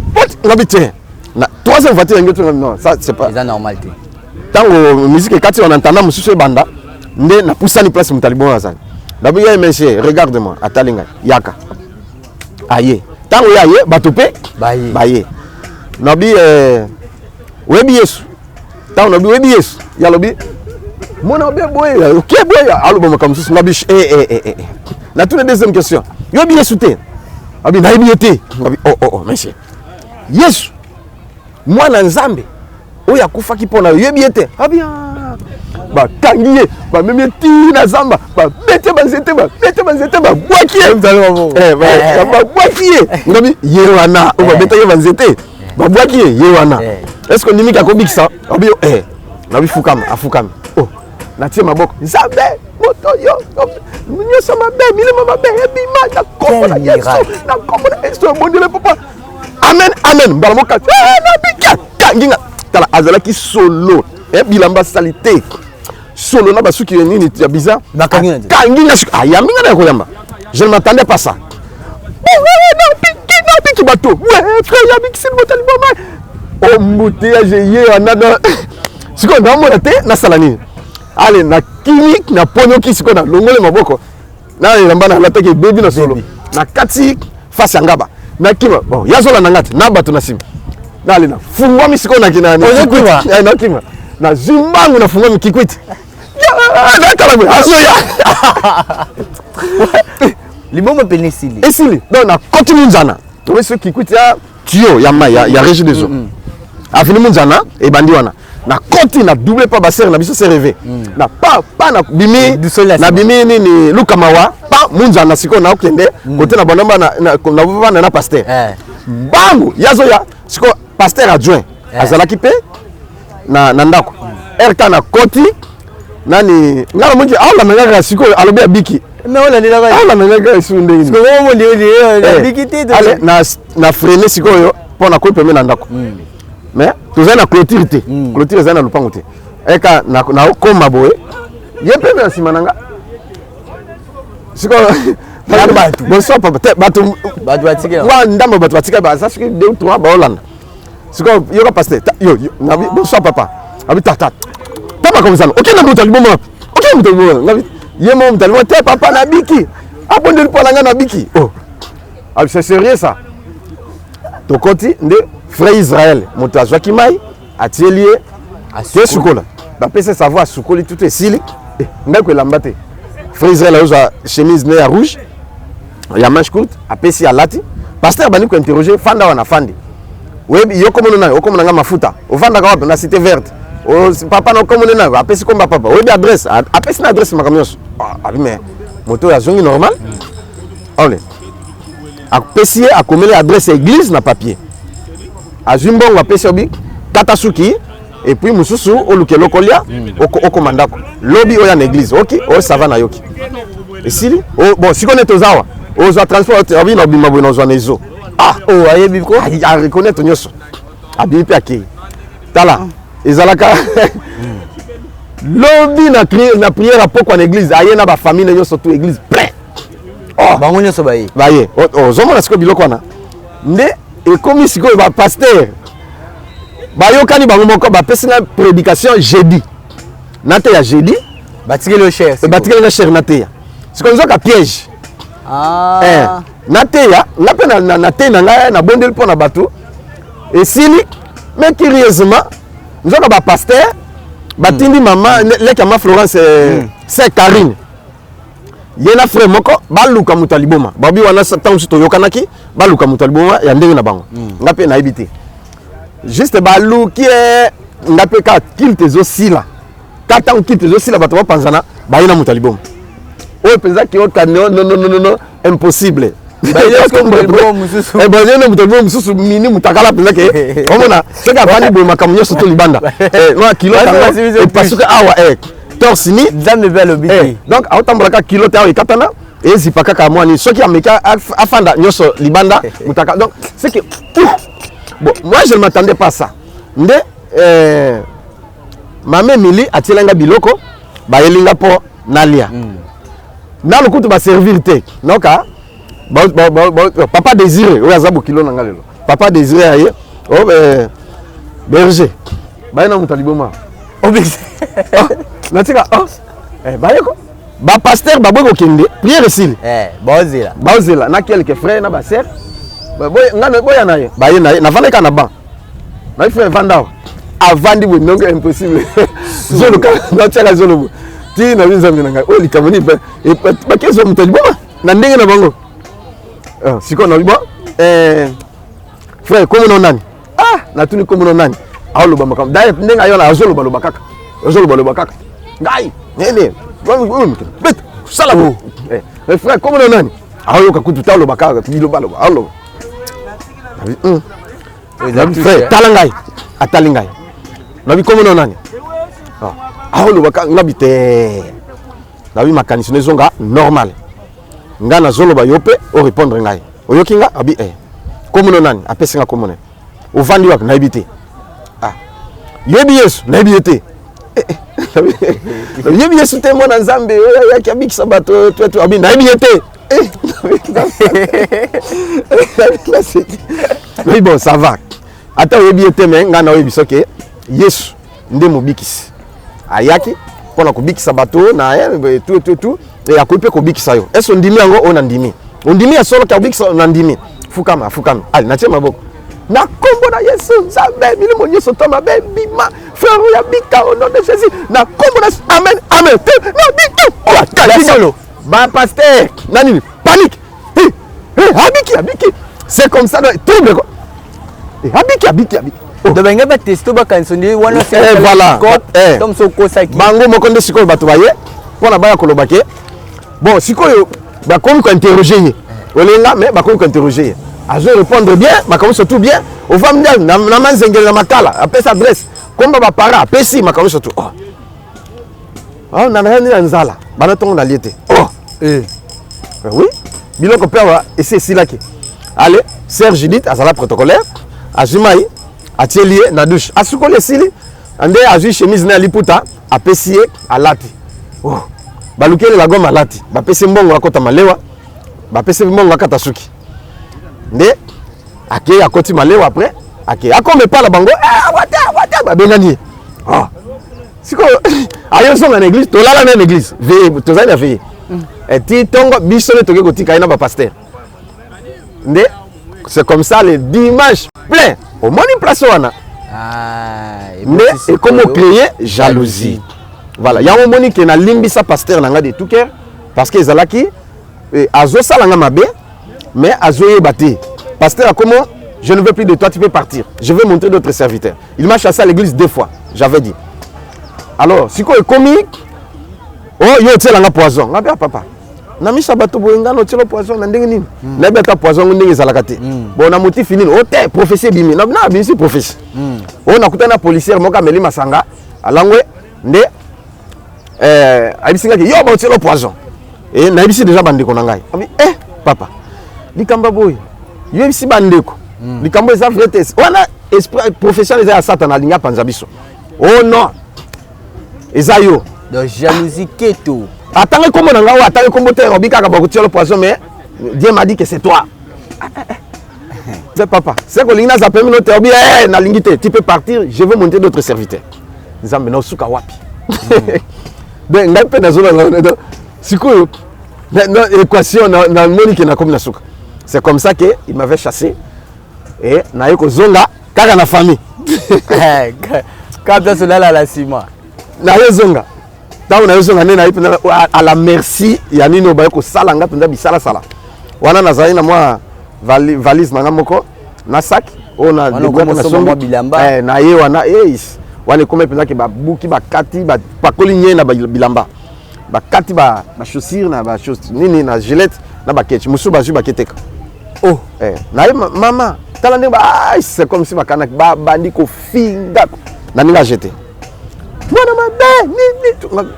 S2: ngabite na troisième voiture ngoto non ça c'est pas
S8: c'est normal té
S2: tango musique et kati on entend mususu banda nde na pusani place mutalibona sana d'abord ya monsieur regarde-moi atalinga yaka aye tango ya ye batope baye nabi webi yesu tango nabi webi yesu ya lobi mona be boye OK boye alobo makamsusu nabi na toute deuxième question yobi yesu te abi na yebi te nabi oh monsieur yesu mwana nzambe oyo akufaki mpona yebi te abi bakangi ye bamemi tina zamba babete banzete babwaki ye babwaki ye ngabi ye wana oyo babeta ye banzete babwaki ye wana est ce que ndimiki akobikisa abi nabi afukami natie maboko nzambe moto yo nyonso mabe milimo mabe ebima na kombo na yesu na kombo na yesu bondele papa amen mbala moka nabika kanginga tala azalaki solo bilamba salité solo na basuki nini ya bizarre kanginga ayaminga na koyamba je ne m'attendais pas ça nabiki bato frère yabikisi motali boma embouteillage ye anana siko ndamona te nasala nini ale na clinique na ponyoki siko na longole maboko na elamba na lataki baby na solo na kati face ngaba na kima bon yazola na ngati na bato na sim na ale na fungwa misiko na kina na kima na zimbangu na fungwa mikikwiti na kala mwe asoya
S8: libomo penisili
S2: esili donc na koti munzana to ce kikwiti ya tio ya mai ya régie des eaux afini munzana e bandi wana na koti na double pas basser na biso se rêver na pa na bimi na bimi ni lukamawa pa munzana siko na okende côté na bonamba na pasteur bangu yazoya siko pasteur adjoint azalaki pe na ndako erka na koti nani ngala mungi ala nanga siko alobe abiki
S8: mais on a dit là
S2: ala nanga sunde ni
S8: siko mo ndi abiki te
S2: na freiner siko yo pona ko peme na ndako mais toza na clôture te clôture za na lupango te eka na koma boye ye peme na simananga siko bonsoir papa bato batika wa ndamba bato batika ba ça siko 2 ou 3 ba Hollande siko yo ka passer yo na bonsoir papa abi tata papa comme ça OK na mutaliboma OK mutaliboma ngabi ye mo mutaliboma te papa na biki abondeli polanga na biki abi c'est sérieux ça to koti nde frère Israël moto azwaki mai atielie atie sukola bapesa savoir sukoli tout esili ngai ko elamba te frère Israël azwa chemise ne ya rouge ya manche courte apesi alati pasteur bani ko interroger fanda wana fandi webi yo komono na yo komono nga mafuta ovanda ka wapi na cité verte papa na komono na apesi komba papa webi adresse apesi na adresse makamioso abi mais moto ya zongi normal ole apesi akomeli adresse église na papier azimbongo apesi obi tata suki et puis mususu oluke lokolia okomandako lobi oya na église OK o sava na yoki esili bon siko neto zawa ozo transport obi na bima bino zo nezo Ah, oh, ayebi ko. A reconnaître nyoso. Abi pe akei. Tala. Ezalaka. Lobby na prière à poko en église, aye na ba famille nyoso surtout église plein. Oh,
S8: bango nyoso baye.
S2: Baye. Oh, zomona siko biloko wana. Nde et comme siko ba pasteur. Ba yokani bango moko ba pesinga prédication jeudi. Nate ya jeudi.
S8: Batikele le cher.
S2: Batikele le cher nate ya. Siko nzoka piège.
S8: Ah.
S2: Nateya, nateya nanga na bondel pour na bateau. Et sili, mais curieusement, nous avons un pasteur, batindi maman, lekama Florence, c'est Karine. Yena frère moko, baluka mutaliboma. Babi wana tant to yokanaki, baluka mutaliboma ya ndenge na bango. Ngape na habité. Juste baluki ngape ka kilte zo sila. Kata on kilte zo sila bato panzana, bayina mutaliboma. Oh penza ki o non, impossible. Baye ko mbo mususu. Baye no mususu mini mutakala penza ke. Omona, c'est ka bani bo makamyo soto libanda. No kilo kanga. Et parce que awa torse ni
S8: nzambe belo biti.
S2: Donc aotambolaka kilo ta ikatana et zipaka ka mwani soki ameka afanda nyoso libanda mutaka. Donc c'est que bon, moi je ne m'attendais pas à ça. Nde Mame Mili atielanga biloko bayelinga po nalia. Na le kutu ba servir te. Noka papa désiré o azabu kilo nanga lelo. Papa désiré aye o berger. Bayina mutaliboma. O berger. Natika baye ko. Ba pasteur ba bogo kende prière ici.
S8: Bozela.
S2: Bozela na quelques frères na ba sœur. Boy ngana boya naye. Baye naye na vanda kana ba. Na frère vanda. Avandi bo donc impossible. Zolo ka na tsala zolo. Ti na binzambi nanga o likamoni e ba kezo mutaliboma na ndenge na bango. Siko na libo frère comme non nani. Ah na tuni comme non nani. Aolo ba makam. Dai ndenge ayo na azolo ba lo bakaka. Azolo ba lo bakaka. Ngai nene. Bet sala bo. Frère comme non nani. Ayo ka kutu talo bakaka bilo balo. Alo. Frère talangai. Atalingai. Nabi comme non nani. Ah le baka ngabité nabi makanisi nezonga normal ngana zolo ba yope o répondre ngai oyokinga abi comme no nani apesinga comme nani o vandi wak naibité ah yebi yesu naibité yebi yesu te mona nzambe ya kiabiki sabato tu abi naibité oui bon ça va ata yebi te mais ngana yebi soke yesu nde mobikisi ayaki pona kobikisa bato na tout et akope kobikisa yo eso ndimi yango ona ndimi ondimi ya solo ka kobikisa na ndimi fukama ali natie maboko na kombo na Yesu nzambe milimo nyeso to mabe bima frère ya bika au nom de Jésus na kombo na amen na bika o ta solo ba pasteur nani panique abiki c'est comme ça trouble quoi abiki
S8: de benga ba testo ba kansondi wana
S2: voilà
S8: comme so ko saki
S2: bango mokonde sikoyo bato baye pona baya kolobake bon sikoyo ba comme ko interroger olenga mais ba comme ko interroger azo répondre bien makamu surtout bien au familial na manzengel na makala après sa adresse comme ba para pesi makamu surtout na nani na nzala bana tongo na liete oui biloko pewa essayer silaki allez Serge Judith azala protocolaire azumai atelier na douche asukole sili ande azui chemise na liputa apesie alati balukele la goma alati bapesi mbongo akota malewa bapesi mbongo akata suki nde ake akoti malewa après ake akome pala bango wata babengani siko ayo songa na église tolala na église veille tozali na veille et tongo bisole toke kotika ina ba pasteur nde c'est comme ça le dimanche plein au moins une place wana mais et comment créer jalousie voilà ya un moni que na limbisa pasteur nanga de tout cœur parce que ezalaki azo salanga mabe mais azo yebate pasteur comment je ne veux plus de toi tu peux partir je vais montrer d'autres serviteurs il m'a chassé à l'église 2 fois j'avais dit alors siko e comique oh yo tselanga poison ngabe papa na misa bato boengano telo poison na ndenge nini na beta poison ndenge ezalaka te bon na motif nini o te prophétie bimi na bisi prophétie o na kutana policier moka meli masanga alangwe nde abisinga ke yo ba telo poison et na bisi déjà bandeko na ngai abi papa likamba boy Yo si bandeko. Likambo eza vrai test. Wana esprit professionnel eza Satan alinga panza biso. Oh non. Eza yo.
S8: De jalousie keto.
S2: Attends comment on a attends comment tu obika ka bakotia le poison mais Dieu m'a dit que c'est toi. C'est papa. C'est que l'ingna za permis notre obi na lingité, tu peux partir, je veux monter d'autres serviteurs. Nzambe na suka wapi. Ben ngai pe na zona na sikoyo na équation na monique na comme na suka. C'est comme ça que il m'avait chassé et na yeko zonga kaka na famille.
S8: Quand tu es là la cima.
S2: Na zonga. Tant on a besoin à la merci ya nino ba ko sala nga penda bisala sala wana nazali na moi valise na moko na sac on a de boîte na sombo bilamba na ye wana wana comme penda ke ba buki ba kati ba pakoli na bilamba ba kati ba chaussures na ba chaussures nini na gilette na ba ketch musu ba ju ba keteka oh na ye mama tala ndé ba c'est comme si ba kanak ba bandi ko finga na ninga jeter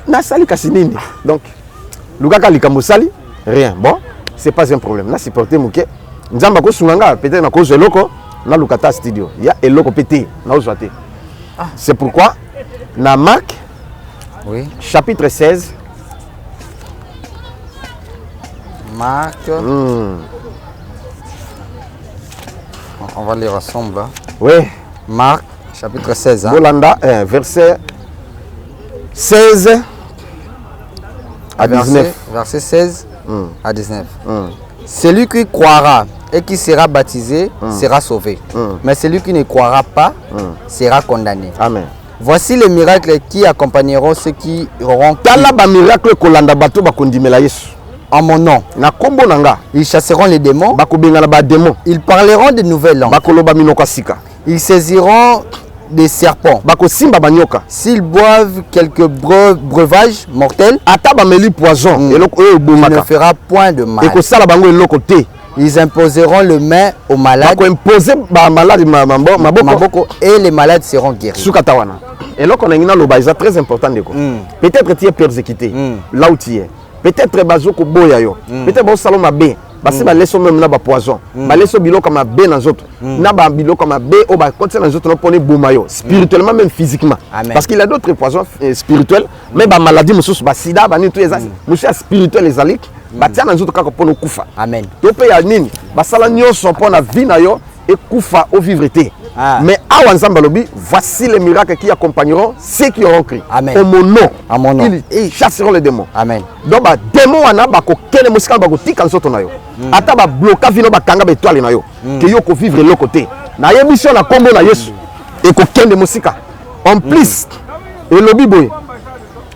S2: na sali kasi nini donc lukaka likambo sali rien bon c'est pas un problème na supporter muke nzamba ko sunganga peut-être na cause eloko na lukata studio ya eloko pété na ozwate c'est pourquoi na Marc
S8: oui
S2: chapitre 16
S8: Marc on va lire ensemble
S2: oui
S8: Marc chapitre 16 hein?
S2: Bolanda verset 16 à 19.
S8: Verset 16 à 19. Celui qui croira et qui sera baptisé sera sauvé. Mais celui qui ne croira pas sera condamné.
S2: Amen.
S8: Voici les miracles qui accompagneront ceux qui auront en mon nom. Ils chasseront les démons. Ils parleront de nouvelles langues. Ils saisiront des serpents. S'ils boivent quelques breuvages mortels, il ne fera point de mal. Ils imposeront le main aux malades et les malades seront guéris.
S2: Et là, on a c'est très important. Peut-être tu es persécuté là où tu es. Peut-être peut-être que parce que laisse même na ba poison ba laisse biloko ma be na zoto na ba biloko ma be o ba continue na zoto na pone bomayo spirituellement même physiquement. Amen. Parce qu'il y a d'autres poisons spirituels mais ba maladie mususu ba sida ba ni tout ezali monsieur spirituel ezali ba tia na zoto kaka pone kufa. Amen. To pe ya nini ba sala nyonso pona vie na yo et kufa au vivre té. Mais awa nzamba lobi voici les miracles qui accompagneront ceux qui auront cru. Amen. Au mon nom. À mon nom. Ils chasseront les démons. Amen. Donc ba démon wana ba ko kele musika ba ko tika nzoto na yo. Ata ba bloka vino ba kanga ba étoile na yo. Que yo ko vivre l'autre côté. Na yebiso na kombo na Yesu. Et ko kende musika. En plus, et lobi boy.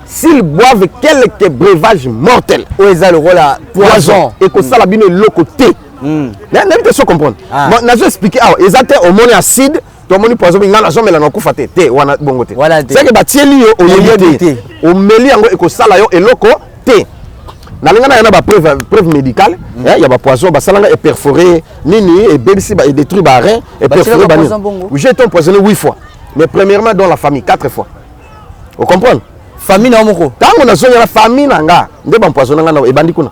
S2: S'ils boivent quelques breuvages mortels, ou ils ont le rôle à poison et que ça la bine l'autre côté. N'importe quoi comprendre. Moi, je expliqué. Ils ont au moins acide, tout le monde poison. Ils n'ont jamais la nakoufa té. Wana bongote. C'est que batieli au yété. Au meli ango et que ça la yo et l'autre té. Nalingana yana ba preuve médicale. Il y a ba poison, ba salanga est perforé, nini et bébé et détruit ba rein et perforé ba nini. J'ai été empoisonné 8 fois. Mais premièrement dans la famille 4 fois. Vous comprenez? Famille na moko. Tango na zonga la famille nanga, nde ba empoisonné nga na e bandi kuna.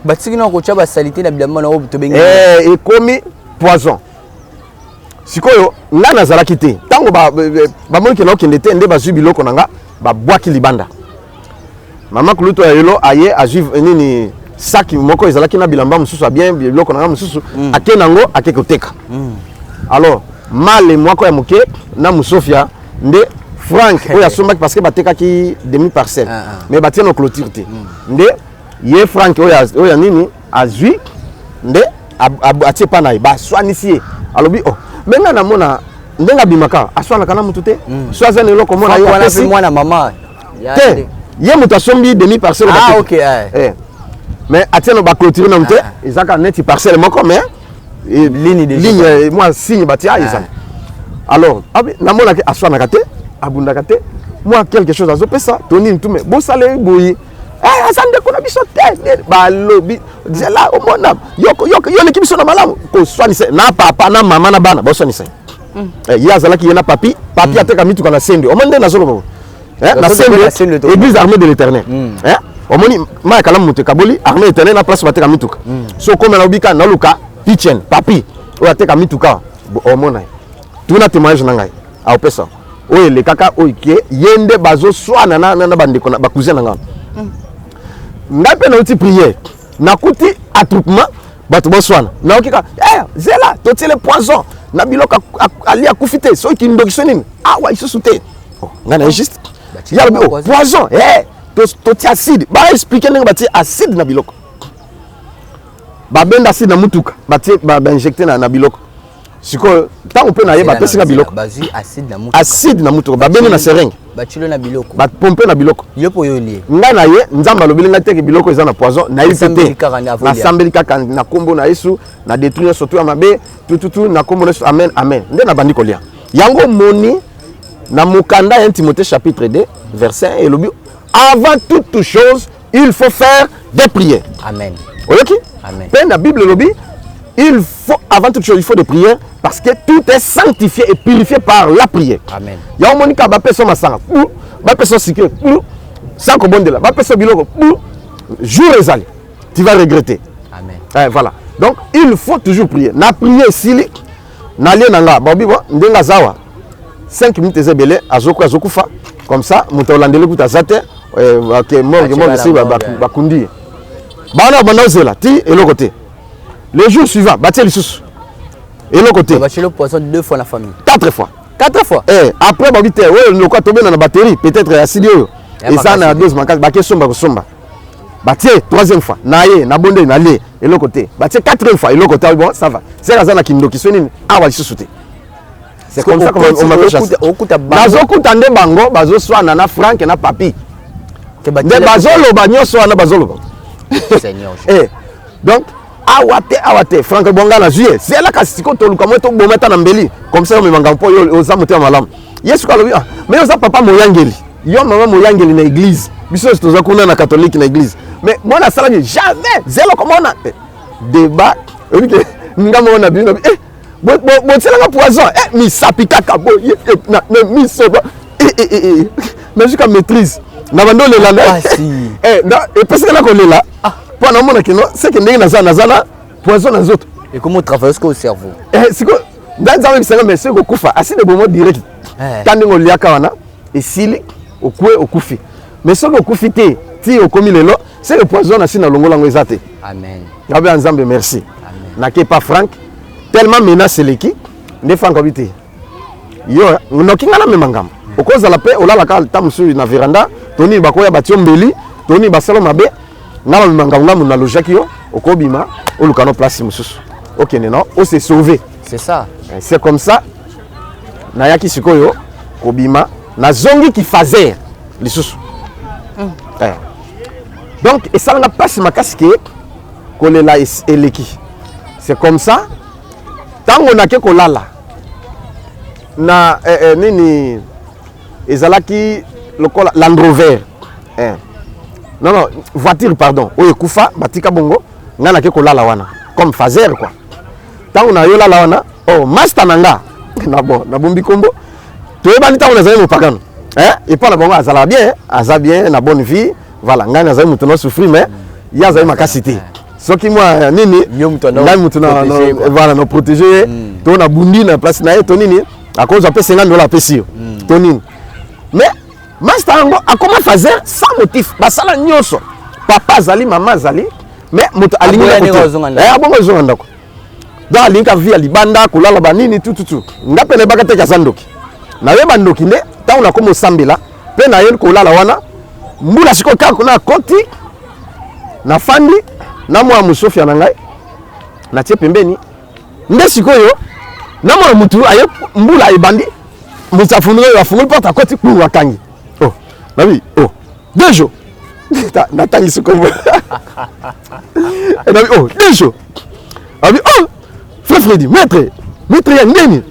S8: Batiki na ko chaba salité na bilamba na obuto bengi.
S2: Et komi poison. Sikoyo nga nazalaki te. Tango ba moni ke na okende te nde ba zu biloko nanga ba bwaki libanda. Mama kuluto ya yelo aye ajuv nini saki moko ezalaki na bilamba mususu bien biloko nanga mususu akenango akekoteka. Alors mal mwako ya muke na musofia nde Frank oya sombaki parce que batekaki demi parcelle mais batie no clôture te. Nde ye Frank oya nini azui nde atie pana ba swanisi alobi oh menga na mona ndenga bimaka aswana kana mutu te soaza ne loko mona
S8: ya pesi mwana mama
S2: te ye mutu asombi demi parcelle
S8: OK
S2: mais atie no ba clôture na mutu ezaka neti parcelle moko mais ligne moi signe batia ezana alors na mona ke aswana kate abundaka te moi quelque chose azopesa toni ntume bosale boyi asande kona biso te balobi zela omona yoko leki biso na malamu ko swanise na papa na mama na bana boswanise ya azalaki yena papi ateka mituka na sende omonde na zolo na sende église armée de l'éternel omoni ma kala mutu kaboli armée éternel na place bateka mituka so comme na obika na luka Pichen, papi, ou a teka mituka, au mona. Tout na témoignage nangai, a opesa. Oye le kaka oike, yende bazo soit nana bandeko na bakousin nanga. Ngape na uti prière, na kuti attroupement, bato boswana. Na okika, zela, toti le poison, na biloka ali akufite, so ki ndokisho nini. Ah ouais, ils se soute. Ngana juste. Ya le poison, toti acide. Ba expliquer nanga bati acide na biloko. Ba benda acide na mutuka, bati ba injecter na biloko. Siko tant on peut na yeba pesi na biloko.
S8: Bazi acide na mutuka.
S2: Acide na mutuka, ba benda na seringue.
S8: Ba chilo na biloko.
S2: Ba pomper na biloko.
S8: Yopo yoli.
S2: Ngana ye nzamba lobeli nga teke biloko eza na poison na yipete. Na sambeli kaka na kombo na Yesu na détruire surtout ya mabe tout na kombo na Yesu amen amen. Nde na bandi kolia. Yango moni na mukanda 1 Timothée chapitre 2 verset 1 et lobi avant toute chose il faut faire des prières.
S8: Amen.
S2: Oyoki?
S8: Amen.
S2: Dans la Bible lobi il faut avant toute chose il faut des prières parce que tout est sanctifié et purifié par la prière.
S8: Amen.
S2: Ya monika ba peso masanga. Ba peso sikre. Sans que bon de là. Ba peso biloko. Jour ezali. Tu vas regretter.
S8: Amen.
S2: Voilà. Donc il faut toujours prier. Na prier sili na lie nanga. Ba bibo ndenga zawa. 5 minutes ezebele azokufa comme ça muto landele kuta zate que mort si ba kundi. Ba na bana ozela ti eloko te. Le jour suivant, bâtir les sous. Et le côté.
S8: Bâtir le poisson 2 fois la famille.
S2: 4 fois.
S8: 4 fois.
S2: Après, babité, le quoi tomber dans la batterie, peut-être à 6 lieux. Et ça, on a 2 manquages. Bâtir somba. Bâtir 3e fois. Naye, nabonde, nalé. Et le côté. Bâtir 4e fois. Et le côté, bon, ça va. C'est la zone qui nous qui sonne. Ah, va sous. C'est comme ça qu'on m'a fait chasser. Bazo koutande bango, bazo soit nana Frank et na papi. De bazo lo bagno soit na bazo lo.
S8: Seigneur.
S2: Donc, awate Franck Bonga na juillet c'est là kasiko to luka moto bometa na mbeli comme ça me manga mpo yo ozamuté malam Yesu ka lobi mais oza papa moyangeli yo mama moyangeli na église biso toza kuna na catholique na église mais moi na sala jamais zelo comme on a débat et que ngamo na bino bo tsela poison mi sapika kabo na mi soba mais jusqu'à maîtrise na bando le landa et parce que là qu'on est là pour na mona kino c'est que ndenge nazana poison na zoto
S8: et comment travailler au cerveau
S2: c'est que dans ça c'est mais c'est que kufa asi de bon direct quand ndenge liaka wana et sili okwe okufi mais ce que okufi te ti okomi lelo c'est le poison asi na longola ngo ezate
S8: amen
S2: ngabe nzambe merci na ke pas Franck tellement menace l'équipe ne Franck habité yo nokinga na memangam okoza la paix olala ka tamusu na veranda toni bakoya batio mbeli toni basalo mabe na manganga na logique yo okobima olukano place mususu OK non on s'est sauvé
S8: c'est ça
S2: c'est comme ça na yaki sikoyo kobima na zongi ki fazer lisusu donc et ça n'a pas si makaske kolela eleki c'est comme ça tango na ke kolala na nini ezalaki lokola Land Rover non voiture pardon oyo kufa batika bongo ngana ke kolala wana comme fazer quoi tango na yo lala wana master nanga na bon na bombi kombo to ebani tango na zali mopagano et pas na bongo azala bien aza bien na bonne vie voilà ngana zali mutono souffrir mais ya zali makasité soki moi nini
S8: yo mutono
S2: voilà no protéger to na bundi na place na to nini à cause de $50 pesi to nini mais master yango akoma fazer sans motif basala nyonso papa zali mama zali mais moto alingi na abongo zonga ndako donc alingi via libanda kolala banini tout ngape na bakate ka sandoki na yeba ndoki nde tango na komo sambela pe na yeli kolala wana mbula siko kako na koti na fandi na mwa musofia na ngai na tie pembeni nde sikoyo na mwa mutu aye mbula ibandi mutafunu yo afunguli porta koti ku wakangi oui, 2 jours. Nathan il se comprend. Et 2 jours. Frère Freddy, maître ya ndeni.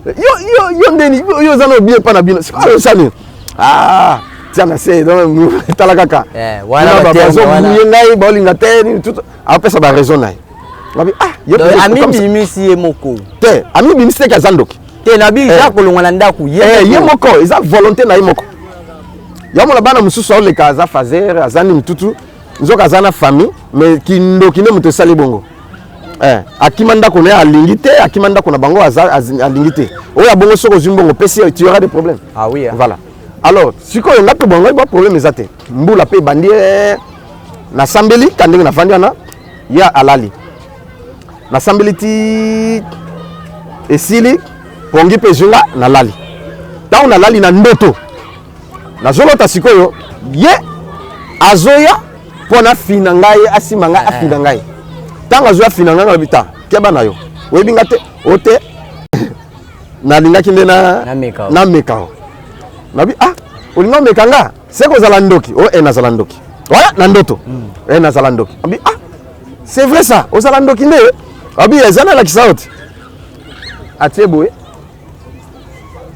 S2: Yo ndeni, yo zano bien pas na bien. C'est quoi ça ni? Ah, tiens c'est donc tala kaka.
S8: Voilà ba
S2: raison ngai bolinga te tout. Après ça ba raison nai.
S8: Yo ami bimisi moko.
S2: Te, ami bimisi ka zandoki.
S8: Te na bi ja kolongana ndaku
S2: ye moko, eza volonté na ye moko. Yamola bana mususu ole kaza fazer azani mtutu nzoka zana famille mais kindoki ne muto sali bongo akimanda kona alingité akimanda kona bango alingité oya bongo soko zimbongo pesi tu auras des problèmes.
S8: Ah oui.
S2: Voilà. Alors siko on a pe bongo ba problème ezate mbula pe bandi na sambeli kandenge na fandiana ya alali na sambeli ti esili pongi pe junga na lali ta on alali na ndoto na zolota sikoyo ye azoya pona fina ngai asima ngai afina ngai tanga zo afina ngai bita keba na yo webi ngate ote na linga kinde na meka nabi olinga meka nga seko zala ndoki na zala ndoki wala na ndoto na zala ndoki abi c'est vrai ça o zala ndoki nde abi ezana la kisaoti atieboe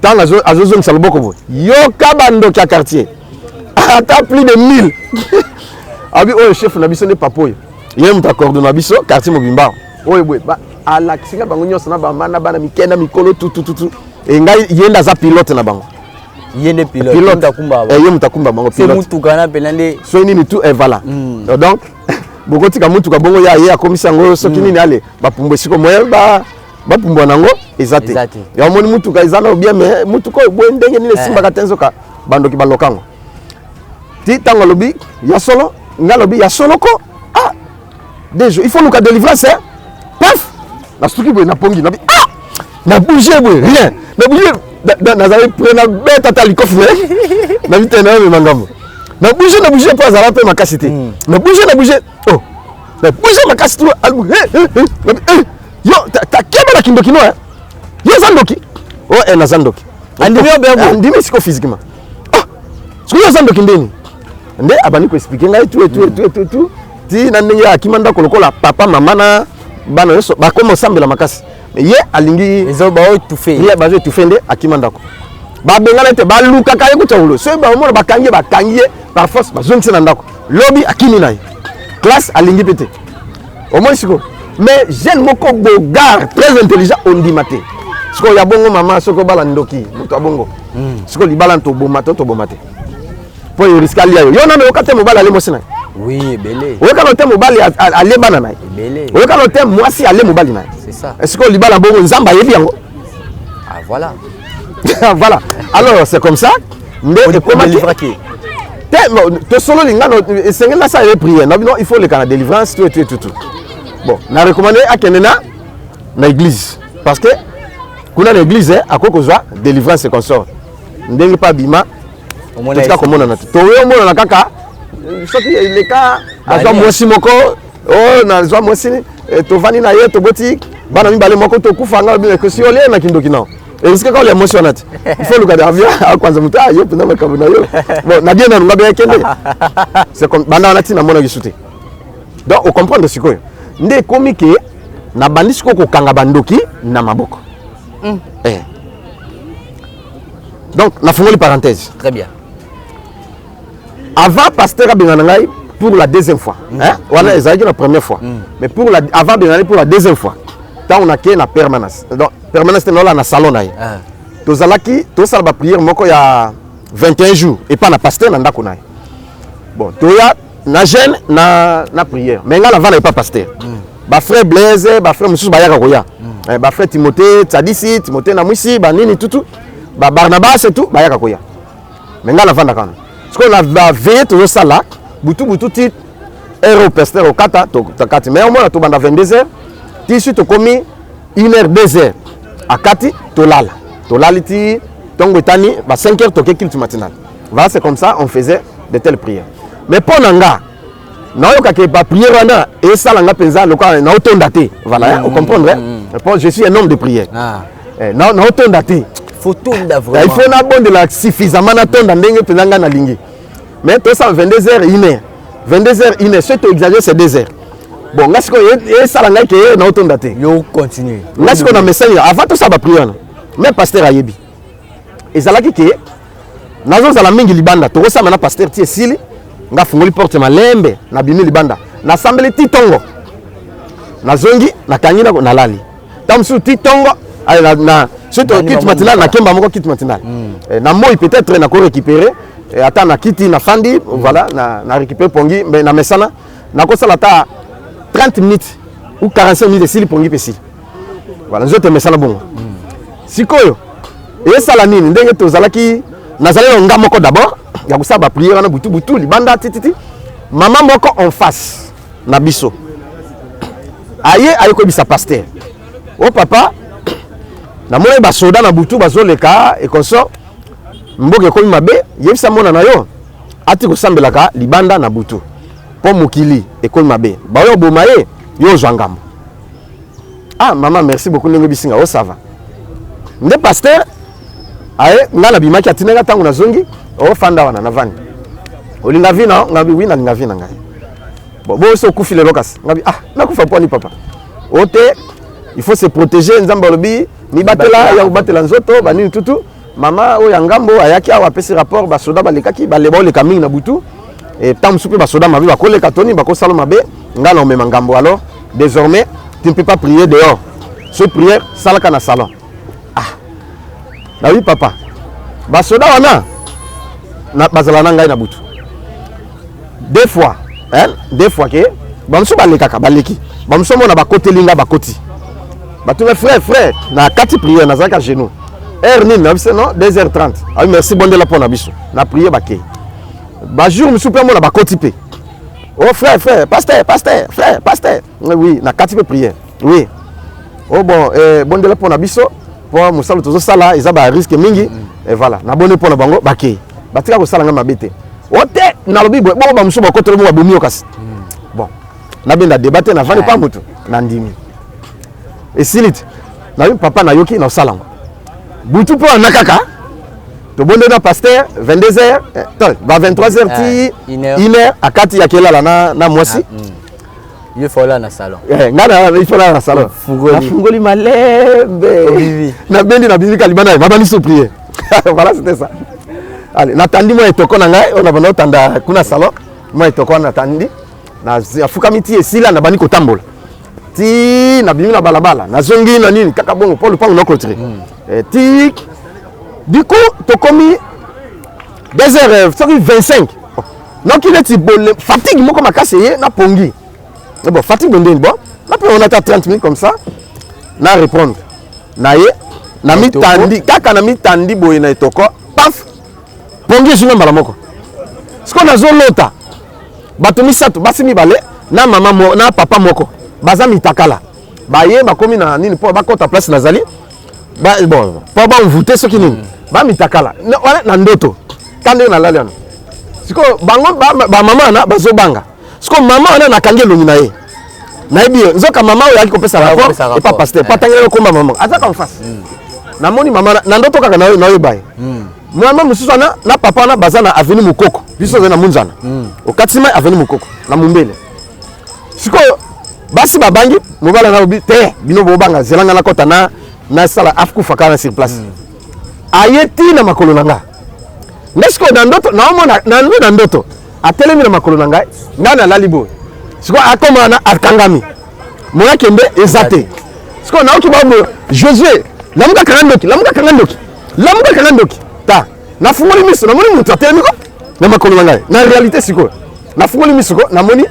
S2: tanga zo azozo nsaloboko bo yo kaba ndoki ya quartier ata plus de 1000 abi oyo chef na biso ne papoyo ye muta coordonner biso quartier mobimba oyo boye ba ala kisinga bango nyoso na ba mana bana mikenda mikolo tutututu e ngai yenda za pilote na bango
S8: yende pilote mtakumba
S2: ye mtakumba bango pilote
S8: c'est mutuka na pelande
S2: so nini tout et voilà donc bokotika mutuka bongo ya ye akomisa ngo soki nini ale bapumbwe siko moye ba pumbwa nango ezate ya moni mutuka ezana bien mais mutuka boye ndenge nini simba katenzoka bandoki balokango ti tango lobi ya solo ngalobi ya solo ko déjà il faut nous délivrance paf na stuki boye na pongi na bi na bouger boye rien na bouger na zawe prena beta talikof na vite na me mangambo na bouger pas za pe makasité na bouger oh na bouger makasité yo ta keba la kindoki no yo zandoki na zandoki andimi oberbo andimi siko physiquement siko zandoki ndeni nde abani ko expliquer ngai tout ti na ndenge akimanda kolokola papa mama na bana yoso bakoma sambela makasi ye alingi
S8: ezo ba otufe
S2: ye bazo etufe nde akimanda ko ba bengana te ba luka kaye kutaulo so ba mo bakangie par force bazongisa na ndako lobi akimi naye classe alingi pete au moins siko mais jeune moko bogar très intelligent on dit maté siko ya bongo mama soko bala ndoki muto abongo siko libala to bomate po yo risque ali yo na me okate mobala ale mosina
S8: oui belé
S2: oyoka no te mobali ale bana naye
S8: belé
S2: oyoka no te mwasi ale mobali naye
S8: c'est ça
S2: est-ce que libala bongo nzamba yebi yango
S8: voilà
S2: voilà alors c'est comme ça nde ekomaki te solo lingano esengela ça et prière non il faut le kana délivrance tout bon na recommander akende na église parce que kuna na église akokozwa délivrance consort ndenge pa bima tika komona na to yo mona na kaka soki le ka azwa mwasi moko na zwa mwasi to vani na ye to boti bana mibale moko to kufanga bien que si ole na kindoki na est-ce que quand l'émotion est il faut le garder avion à kwanza muta yo pena makabuna yo bon na bien na ngabe kende c'est comme bana na tina mona gisute donc on comprend de sikoyo nde komike na bandisi ko kanga bandoki na maboko donc na fongoli parenthèse
S8: très bien
S2: avant pasteur Benanangai pour la deuxième fois hein voilà ezaki la première fois mais pour la avant Benanangai pour la deuxième fois tant on a que la permanence donc permanence non là na salon naï to zalaki to sala ba prière moko ya 21 jours et pas na pasteur na ndako naï bon to ya na jeune na prière mais ngala vana pas pasteur ba frère Blaise ba frère mususu ba yaka koya ba frère Timothée Tsadisi Timothée na mwisi ba nini tout ba Barnabas et tout ba yaka koya mais ngala vana kana ce qu'on a veillé to sala butu tit héros pasteur au kata to kati mais au moins to banda 22h ti suite to komi 1h 2h à kati to laliti tongo tani ba 5h to ke culte matinal voilà c'est comme ça on faisait de telles prières mais pour nanga na yoka ke ba prière wana et ça langa penza loka na otonda te voilà vous comprenez je suis un homme de prière na otonda te
S8: faut tonda vraiment
S2: il faut na bonde la suffisamment na tonda ndenge penanga na lingi mais to ça 22h 1h 22h 1h ce to exagère c'est 2h bon ngasiko et ça langa ke na otonda te
S8: yo continue
S2: ngasiko na message avant to ça ba prière mais pasteur ayebi ezalaki ke nazo zala mingi libanda to ça na pasteur ti esili nga fungoli porte malembe na bimi libanda na sambeli titongo na zongi na kangina na lali tamsu titongo na surtout kit matinal na kemba moko kit matinal na moi peut-être na ko récupérer ata na kiti na fandi voilà na récupérer pongi mais na mesana na ko sala ta 30 minutes ou 45 minutes esili pongi pesi. Voilà, nzoto mesala bongo. Sikoyo. Et ça la nini ndenge tozalaki nazali nga moko d'abord ya kusala ba prière na butu libanda tititi. Maman moko en face na biso. Aye ko bisa pasteur. Oh papa na mona ba soda na butu bazoleka et consort mboke ko mabe yebisa mona na yo ati ko sambelaka libanda na butu. Po mokili et ko mabe. Ba yo bomaye yo zwangambo. Ah maman merci beaucoup ndenge bisinga oh ça va. Nde pasteur aye ngala bimaki atinanga tangu na zongi o fanda wana na vani. Olinga vina ngabi wina linga vina ngai. Bon so kufile lokas. Ngabi na kufa poni papa. Ote il faut se protéger nzamba lobi ni batela ya batela nzoto banini tutu. Mama o yangambo ayaki awa pesi rapport ba soda balekaki baleba ole kamingi na butu. Et tant soupe ba soda mabi ba koleka toni ba ko salo mabe ngala o mema ngambo alors désormais tu ne peux pas prier dehors. Ce prière salaka na salon. Ah oui papa. Ba soda wana na bazala na ngai na butu. Deux fois que bamso balekaka baleki bamso mona bakoti linga bakoti batu mes frère na kati prière na zaka genou nini na biso non 2h30 ah merci bon de la pona biso na prière bakei ba jour musu pe mona bakoti pe oh frère pasteur frère pasteur oui na kati pe prière oui oh bon bon de la pona biso pour musalo tozo sala isa ba risque mingi et voilà na bonne pona bango bakei batika ko sala nga mabete ote na lobi bo ba muso bakotelo bo babomi okasi bon na benda débattre na vane pas mutu na ndimi et silit na yo papa na yoki na sala butu po na kaka to bonde na pasteur 22h va 23h ti 1h akati ya kelala na mwasi
S8: il faut là na salon
S2: ngana il faut là na salon fungoli malembe na bendi na bibi kalibana mabani so prier voilà c'était ça. Allez, natandi moi etoko na ngai on a bana otanda kuna salon moi etoko natandi na afuka miti esila na bani kotambola ti na bimi na balabala na zongi na nini kaka bongo pour le pango na clôturer ti du coup to komi 2h25 donc il est bon fatigue moko makasi ye na pongi bon fatigue ndeni bon après on attend 30 minutes comme ça na répondre na ye na mitandi kaka na mitandi boye na etoko paf pongi zunga mbala moko siko na zolota bato misato basi mibale na mama na papa moko baza mitakala baye bakomi na nini po bakota place nazali bon po ba mvute soki nini ba mitakala na ndoto kande na laliana siko bango ba mama na bazobanga siko mama na nakange longi na ye na ebi nzoka mama oyo akopesa rapport et pas pasteur pas tangela komba mama azaka en face na moni mama na ndoto kaka na yo baye mama mususu na papa na bazana avenue Mukoko biso na munzana okatima avenue Mukoko na mumbele siko basi babangi mobala na obi te bino bobanga zelanga na kota na sala afkufa kana sur place ayeti na makolo nanga nesko na ndoto na omona na ndoto atelemi na makolo nanga ngana lalibo siko akoma na akangami mona kembe ezate siko na okibabo Josué lamuka kangandoki ta na fungoli miso na moni mutu atelemi ko na makolo nanga na réalité siko na fungoli miso ko na moni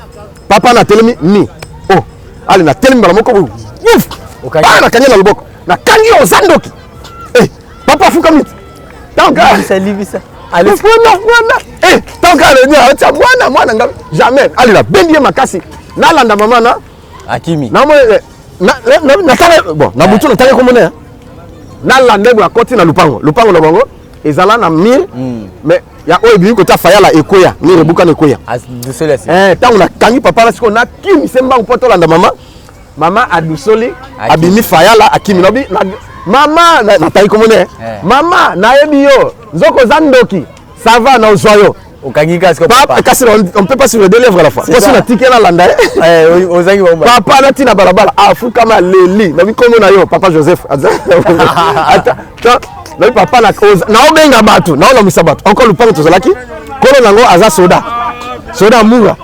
S2: papa na telemi ni oh ali na telemi bala moko ouf na kanyela loboko na kangi ozandoki papa fuka miti tanka
S8: libisa
S2: allez mwana tanka le nya acha mwana ngabi jamais ali la bendie makasi na landa mama na
S8: akimi
S2: na mo na tale bon na butu na tale ko mona na landa bo akoti na lupango na bango ezala na mire mais ya oyo bi ko ta fayala ekoya ni rebuka na ekoya
S8: adusole
S2: tangu na kangi papa na siko na kimi semba mpoto landa mama adusoli abimi fayala akimi lobi mama na tayi komone mama na yebi yo nzoko zandoki ça va na ozoyo
S8: okangi kasi papa
S2: kasi on peut pas sur les deux lèvres à la fois parce que na tike na landa
S8: ozangi bomba
S2: papa na tina balabala afuka ma leli na bikomo na yo papa Joseph ata na papa na obenga bato na ona musabato encore le pango tozalaki kolo nango aza soda mura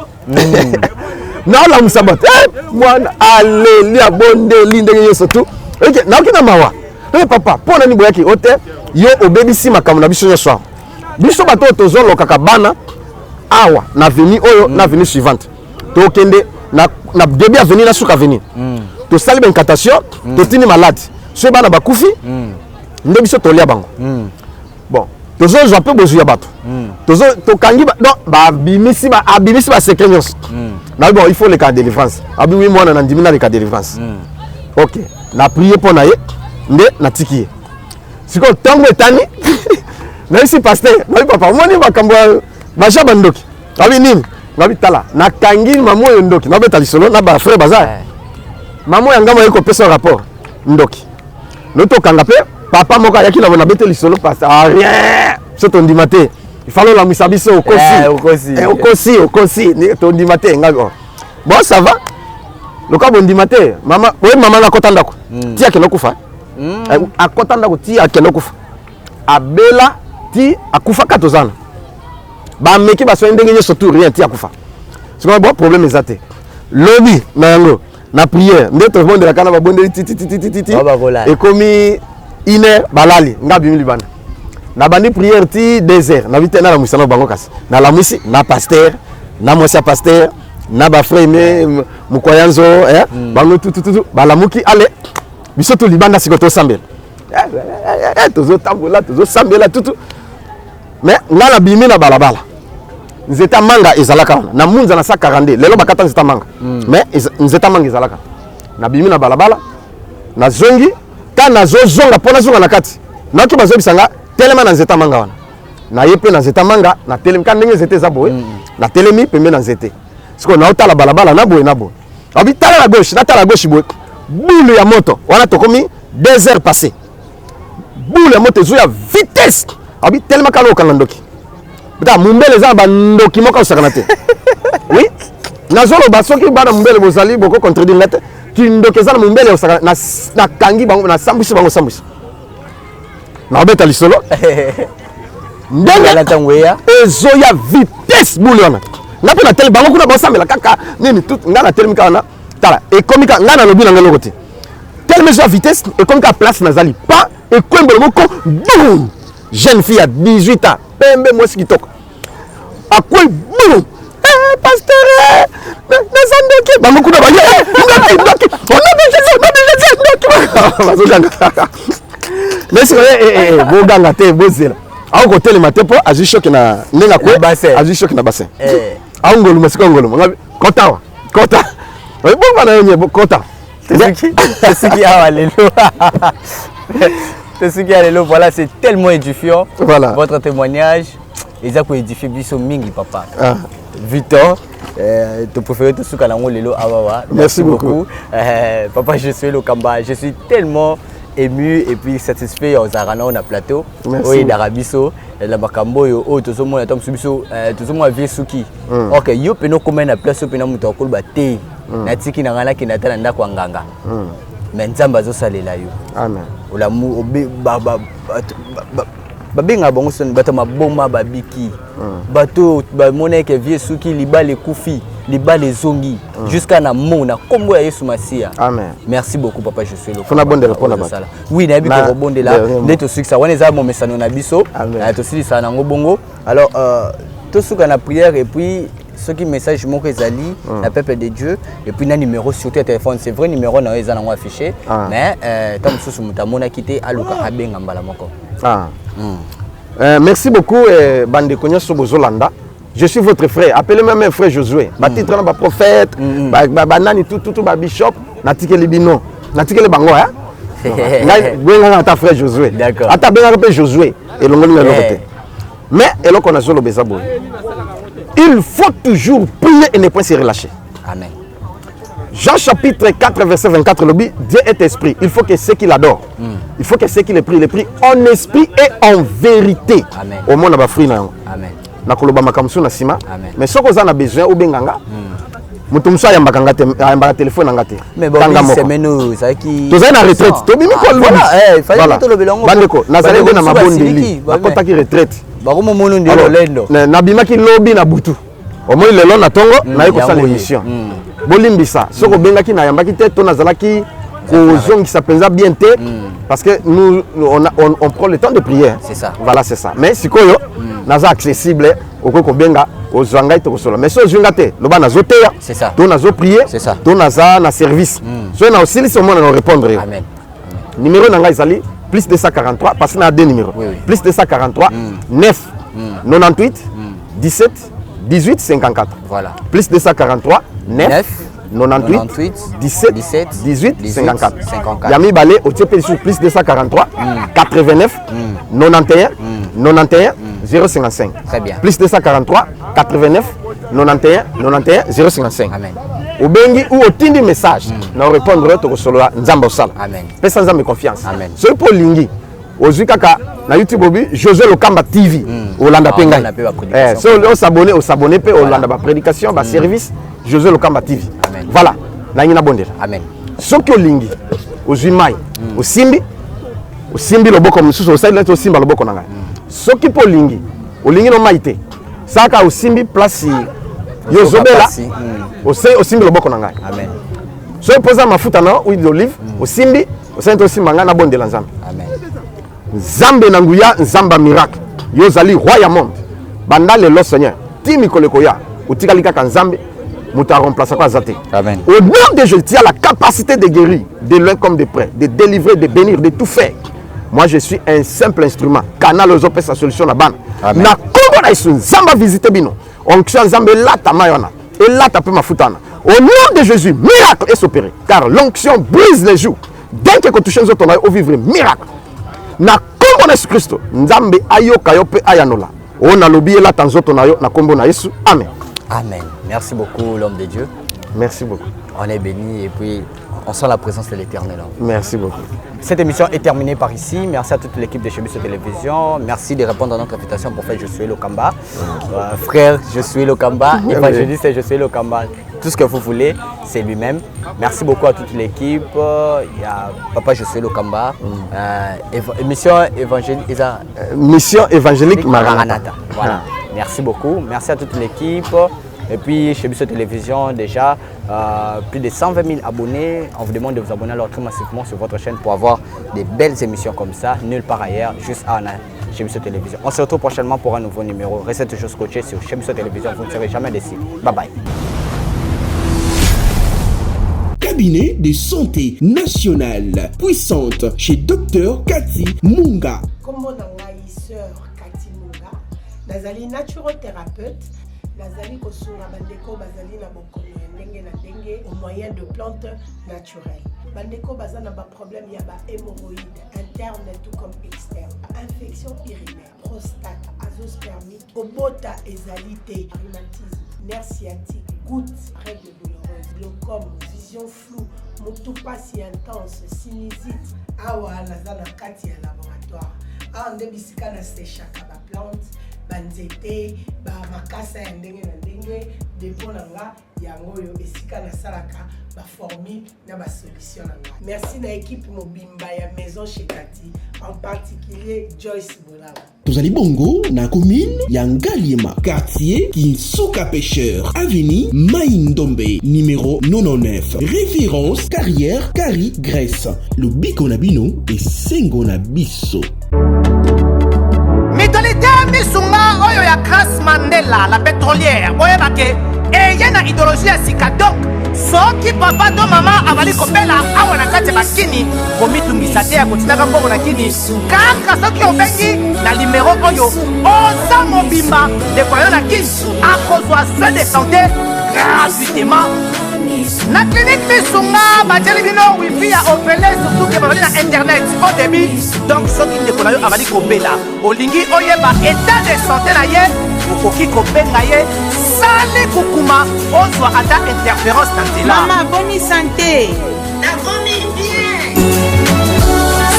S2: na ona musabato mwana aleli abondeli ndenge yeso tu ok na okina mawa papa pona ni boyaki ote yo obebisi makambo na biso nyonso biso bato tozolokaka bana awa na veni oyo na veni suivante tokende na début avenir na suka avenir tosali incantation totini malade so bana bakufi nde biso tolia bango bon tozozwa mpe bozwi ya bato tokangi abimisi basecret nyonso nabi bon il faut leka délivrance abi wi mwana na ndimi na leka délivrance ok na prier mpo na ye nde natiki ye sikoyo ntango etani nayisi paster nabi papa omoni makambo ya baja bandoki nabi nini nabi tala nakangi mama oyo ndoki nabeta lisolo na bafrère baza mama oyo ngama ye kopesa rapport ndoki notokanga mpe papa moko ayaki na bete lisolo paster rien so tondima te ifalo lamwisa biso okosi tondima te ngabi bon ça va loka bondima te mama oye mama nakota ndako ti akende kufa akota ndako ti akende kufa abela ti akufa katozana bameki basoye ndenge nyonso tout rien ti akufa sikoyo bon problème eza te lobi na yango na prière nde tobondelaka na babondeli tititititi ekomi 1 heure balali nga bimi libanda na bandi prière ti 2 heures na vite na la mwisana bango kasi na la mwisi na pasteur na mwasi pasteur na ba frère me mukoyanzo bango tututu balamuki ale biso to libanda siko to sambela tozo tambola tozo sambela tutu mais nga na bimi na balabala nzeta manga ezalaka na munza na 142 lelo bakata nzeta manga mais nzeta manga ezalaka na bimi na balabala na zongi ta na zonga pona zonga na kati na ki bazobisanga telema na nzeta manga wana na yepe na nzeta manga na telemi ka ndenge nzete za boye na telemi pembe na nzete siko na otala balabala na boye abi tala la gauche na tala la gauche boye boule ya moto wana tokomi 2 heures passées boule ya moto ezoya vitesse abi telema kalo okanga ndoki bita mumbele za ba ndoki moko osakana te oui nazolo basoki bana mumbele bozali boko contredire ngate ki ndoki za mumbele osakana na kangi bango na sambusi bango sambusi na obeta lisolo ndenge la tangweya ezoya vitesse boule wana na pe na tel bango kuna bosambela kaka nini tout ngana tel mikana tala ekomika ngana lobi na ngelo kote tel mesure vitesse ekomika place nazali pas ekwembele moko boum jeune fille à 18 ans pembe mwesi kitoko akwe boum pasteur nazandoki bango kuna ba ndoki Nesi boganga te bozela. Au côté mate po azu choc na nenga ko azu choc na bassin. Au ngolu masiko ngolu. Kota. Kota. Bon bana yenye kota.
S8: C'est qui a alléluia. C'est ce qui a alléluia. Voilà, c'est tellement édifiant. Voilà. Votre témoignage. Et ça peut édifier biso mingi papa. Victor, tu préfères tout ce qu'on a lelo awawa.
S2: Merci beaucoup.
S8: Papa, je suis le Kamba. Je suis tellement ému et puis satisfait aux Arana on a plateau. Oui, d'Arabiso, la Bakambo yo oh tout le monde attend subiso tout le monde vient suki. OK, yo peno comme na place peno muto ko ba te. Na tiki na ngala kinata na ndako nganga. Mais nzamba zo salela yo.
S2: Amen.
S8: Ola mu babenga bango son bato maboma babiki bato ba moneke vie suki libale kufi libale zongi jusqu'à na mona kombo ya Yesu Masia.
S2: Amen.
S8: Merci beaucoup papa, je suis le
S2: fona bonde la pona ba.
S8: Oui, na bi ko bonde la ndeto suki ça wana za mo mesano na biso to sili ça na ngobongo. Alors to suka na prière et puis ce qui message moko ezali la peuple de Dieu et puis na numéro sur téléphone, c'est vrai numéro na eza na affiché mais tant mususu mutamona kité aluka abenga mbala moko.
S2: Merci beaucoup, Bande Konya Sobozolanda. Je suis votre frère. Appelez-moi même frère Josué. Batitre na ba prophète, banani tout ba bishop, natike libino, natike le bango hein. Nga ta frère Josué.
S8: D'accord.
S2: Ata benga pe Josué et longoli na lokote. Mais eloko na solo bezabo. Il faut toujours prier et ne pas se relâcher.
S8: Amen.
S2: Jean chapitre 4 verset 24 le dit Dieu est esprit. Il faut que ceux qui l'adorent, il faut que ceux qui le prient en esprit et en vérité.
S8: Amen.
S2: Au monde ba free na.
S8: Amen.
S2: Na koloba makamsu na sima.
S8: Amen.
S2: Mais soko za na besoin ou benganga. Mutu musa ya mbakanga te ya téléphone ngate.
S8: Mais bon semaine ça qui
S2: to za na retraite. To bimi ko
S8: voilà, fallait to le belongo.
S2: Bandeko, na zale na mabondeli. Na kota ki retraite.
S8: Ba ko mono ndi lolendo.
S2: Na bimaki lobi na butu. Au moins le long na tongo na yeko sa l'émission. Bolimbisa soko bengaki na yambaki te to nazalaki ko zongi sa penza bien te parce que nous on prend le temps de prier.
S8: C'est ça.
S2: Voilà, c'est ça. Mais sikoyo naza accessible oko ko benga ozwa ngai tokosolola mais so ozwi nga te loba nazoteya to nazoprier to naza na service so na osilisi omona na répondre yo numéro na ngai ezali plus 243 parce que na deux numéros plus 243 9 98 17 18 54
S8: voilà
S2: plus 243 9 98 17 18 54 Yami Balé au TP sur plus 243 89 91 91 055
S8: très bien
S2: plus 243 89 91 91 055
S8: amen
S2: au bengi ou au tindi message na répondre to solo nzambo sala
S8: amen
S2: pesa nzambe confiance
S8: amen
S2: so pour lingi ozwi kaka na YouTube obi José Lokamba TV Olanda penga so on s'abonner pe Olanda ba prédication ba service José Lokamba TV voilà na ngina bondela
S8: amen
S2: soki olingi ozwi mai osimbi loboko mususu osali to simba loboko na ngai soki po olingi no mai te saka osimbi place yo zobela osimbi loboko na ngai
S8: amen
S2: so poza mafuta na huile d'olive osimbi osali to simba ngai na bondela nzambe
S8: amen
S2: nzambe na nguya nzamba miracle yo zali roi ya monde banda lelo seigneur ti mikolo koya otikali kaka nzambe muta remplacer quoi Zate.
S8: Amen.
S2: Au nom de Jésus, tu as la capacité de guérir, de loin comme de près, de délivrer, de bénir, de tout faire. Moi, je suis un simple instrument. Canal aux opes sa solution na ban. Na kongo na isu nzamba visiter bino. Onction nzambe lata mayona et lata pe mafutana. Au nom de Jésus, miracle est s'opérer car l'onction brise les joues. Dès que touche nous autres au vivre miracle. Na kongo na Jésus Christ, nzambe ayoka yo pe ayanola. On a lobby là tanzoto na yo na kombo na Yesu. Amen.
S8: Amen. Merci beaucoup, l'homme de Dieu.
S2: Merci beaucoup.
S8: On est béni et puis on sent la présence de l'Éternel.
S2: Merci beaucoup.
S8: Cette émission est terminée par ici. Merci à toute l'équipe de Chebiso Télévision. Merci de répondre à notre invitation pour faire Je suis Lokamba. Frère, Je suis Lokamba. Évangéliste, Je suis Lokamba. Tout ce que vous voulez, c'est lui-même. Merci beaucoup à toute l'équipe. Il y a Papa Je suis Lokamba.
S2: Mission évangélique Maranatha.
S8: Voilà. Merci beaucoup. Merci à toute l'équipe. Et puis, chez Chebiso Télévision, déjà, plus de 120 000 abonnés. On vous demande de vous abonner alors très massivement sur votre chaîne pour avoir des belles émissions comme ça, nulle part ailleurs, juste à Chebiso Télévision. On se retrouve prochainement pour un nouveau numéro. Restez toujours scotchés sur Chebiso Télévision, vous ne serez jamais déçus. Bye bye.
S1: Cabinet de santé nationale puissante chez Dr Cathy Munga.
S4: Comme mon sœur Cathy Munga, nazali naturothérapeute. Nazali kosunga bandeko bazali na bokono ndenge na ndenge au moyen de plantes naturelles. Bandeko bazana ba problème ya ba hémorroïdes interne tout comme externe, infection urinaire, prostate, azoospermie, obota ezalité, rhumatisme, nerf sciatique, gouttes, règles douloureuses, glaucome, vision floue, motopathie intense, sinusite. Awa nazana kati ya laboratoire. Ah ndebisika na séchaka ba plante banzete ba makasa ya ndenge na ndenge depo na nga yango yo esika na salaka ba formule na ba solution na nga. Merci na équipe mobimba ya maison chez Cathy, en particulier Joyce Bolaba.
S1: Tozali bongo na commune ya Ngaliema, quartier Kinsuka Pêcheur, avenue Maïndombe, numéro 99. Référence carrière Kari Grèce. Le biko na bino et sengo na biso.
S5: Mitolité misunga oyo ya Grace Mandela, la pétrolière. Oyebake, eye na idéologie ya sika. Donc, soki papa to mama avali kopela awa na kati bakini, komitungisa te ya kotinaka mbongo na kini. Kaka soki obengi na numéro oyo, oza mobimba ndeko yo na kini, akozwa soin de santé gratuitement. Na clinique misunga bateli bino wifi ya opele surtout ke babali na internet au début. Donc soki ndeko na yo avali kopela olingi oyeba état de santé na ye okoki kobenga ye sali kukuma ozwa ata interférence na nzela.
S6: Mama boni santé
S5: nakomi bien.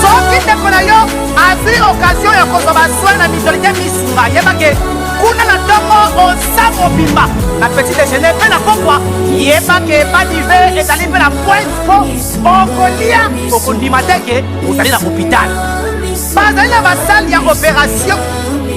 S5: Soki ndeko na yo azwi occasion ya kozwa basoi na mitolite misunga yebake kuna na ntongo oza mobimba na petit déjeuner mpe na pokwa yebake badive ezali mpe na pointe po okolia okondima teke ozali na hôpital bazali na basale ya opération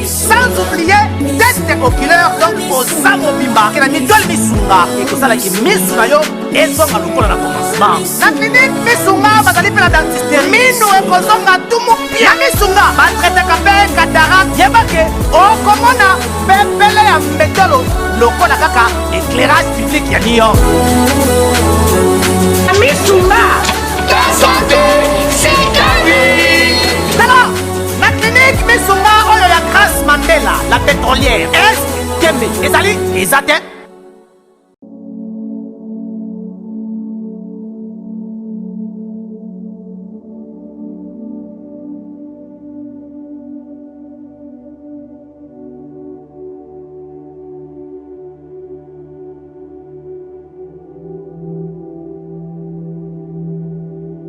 S5: sans oublier test oculaire. Donc oza mobimba ke na mitole misunga ekosalaki misu na yo ezonga lokola na commencement. Na clinique misunga bazali mpe na dentiste minu ekozonga tumu pia na misunga batretaka mpe cataracte yebake okomona pepele ya mbetolo lokola kaka éclairage public ya New York.
S9: Misuma, ta santé, c'est ta vie.
S5: Alors, la clinique Misuma, oyo ya Grâce Mandela, la pétrolière, est-ce que ezali, ezate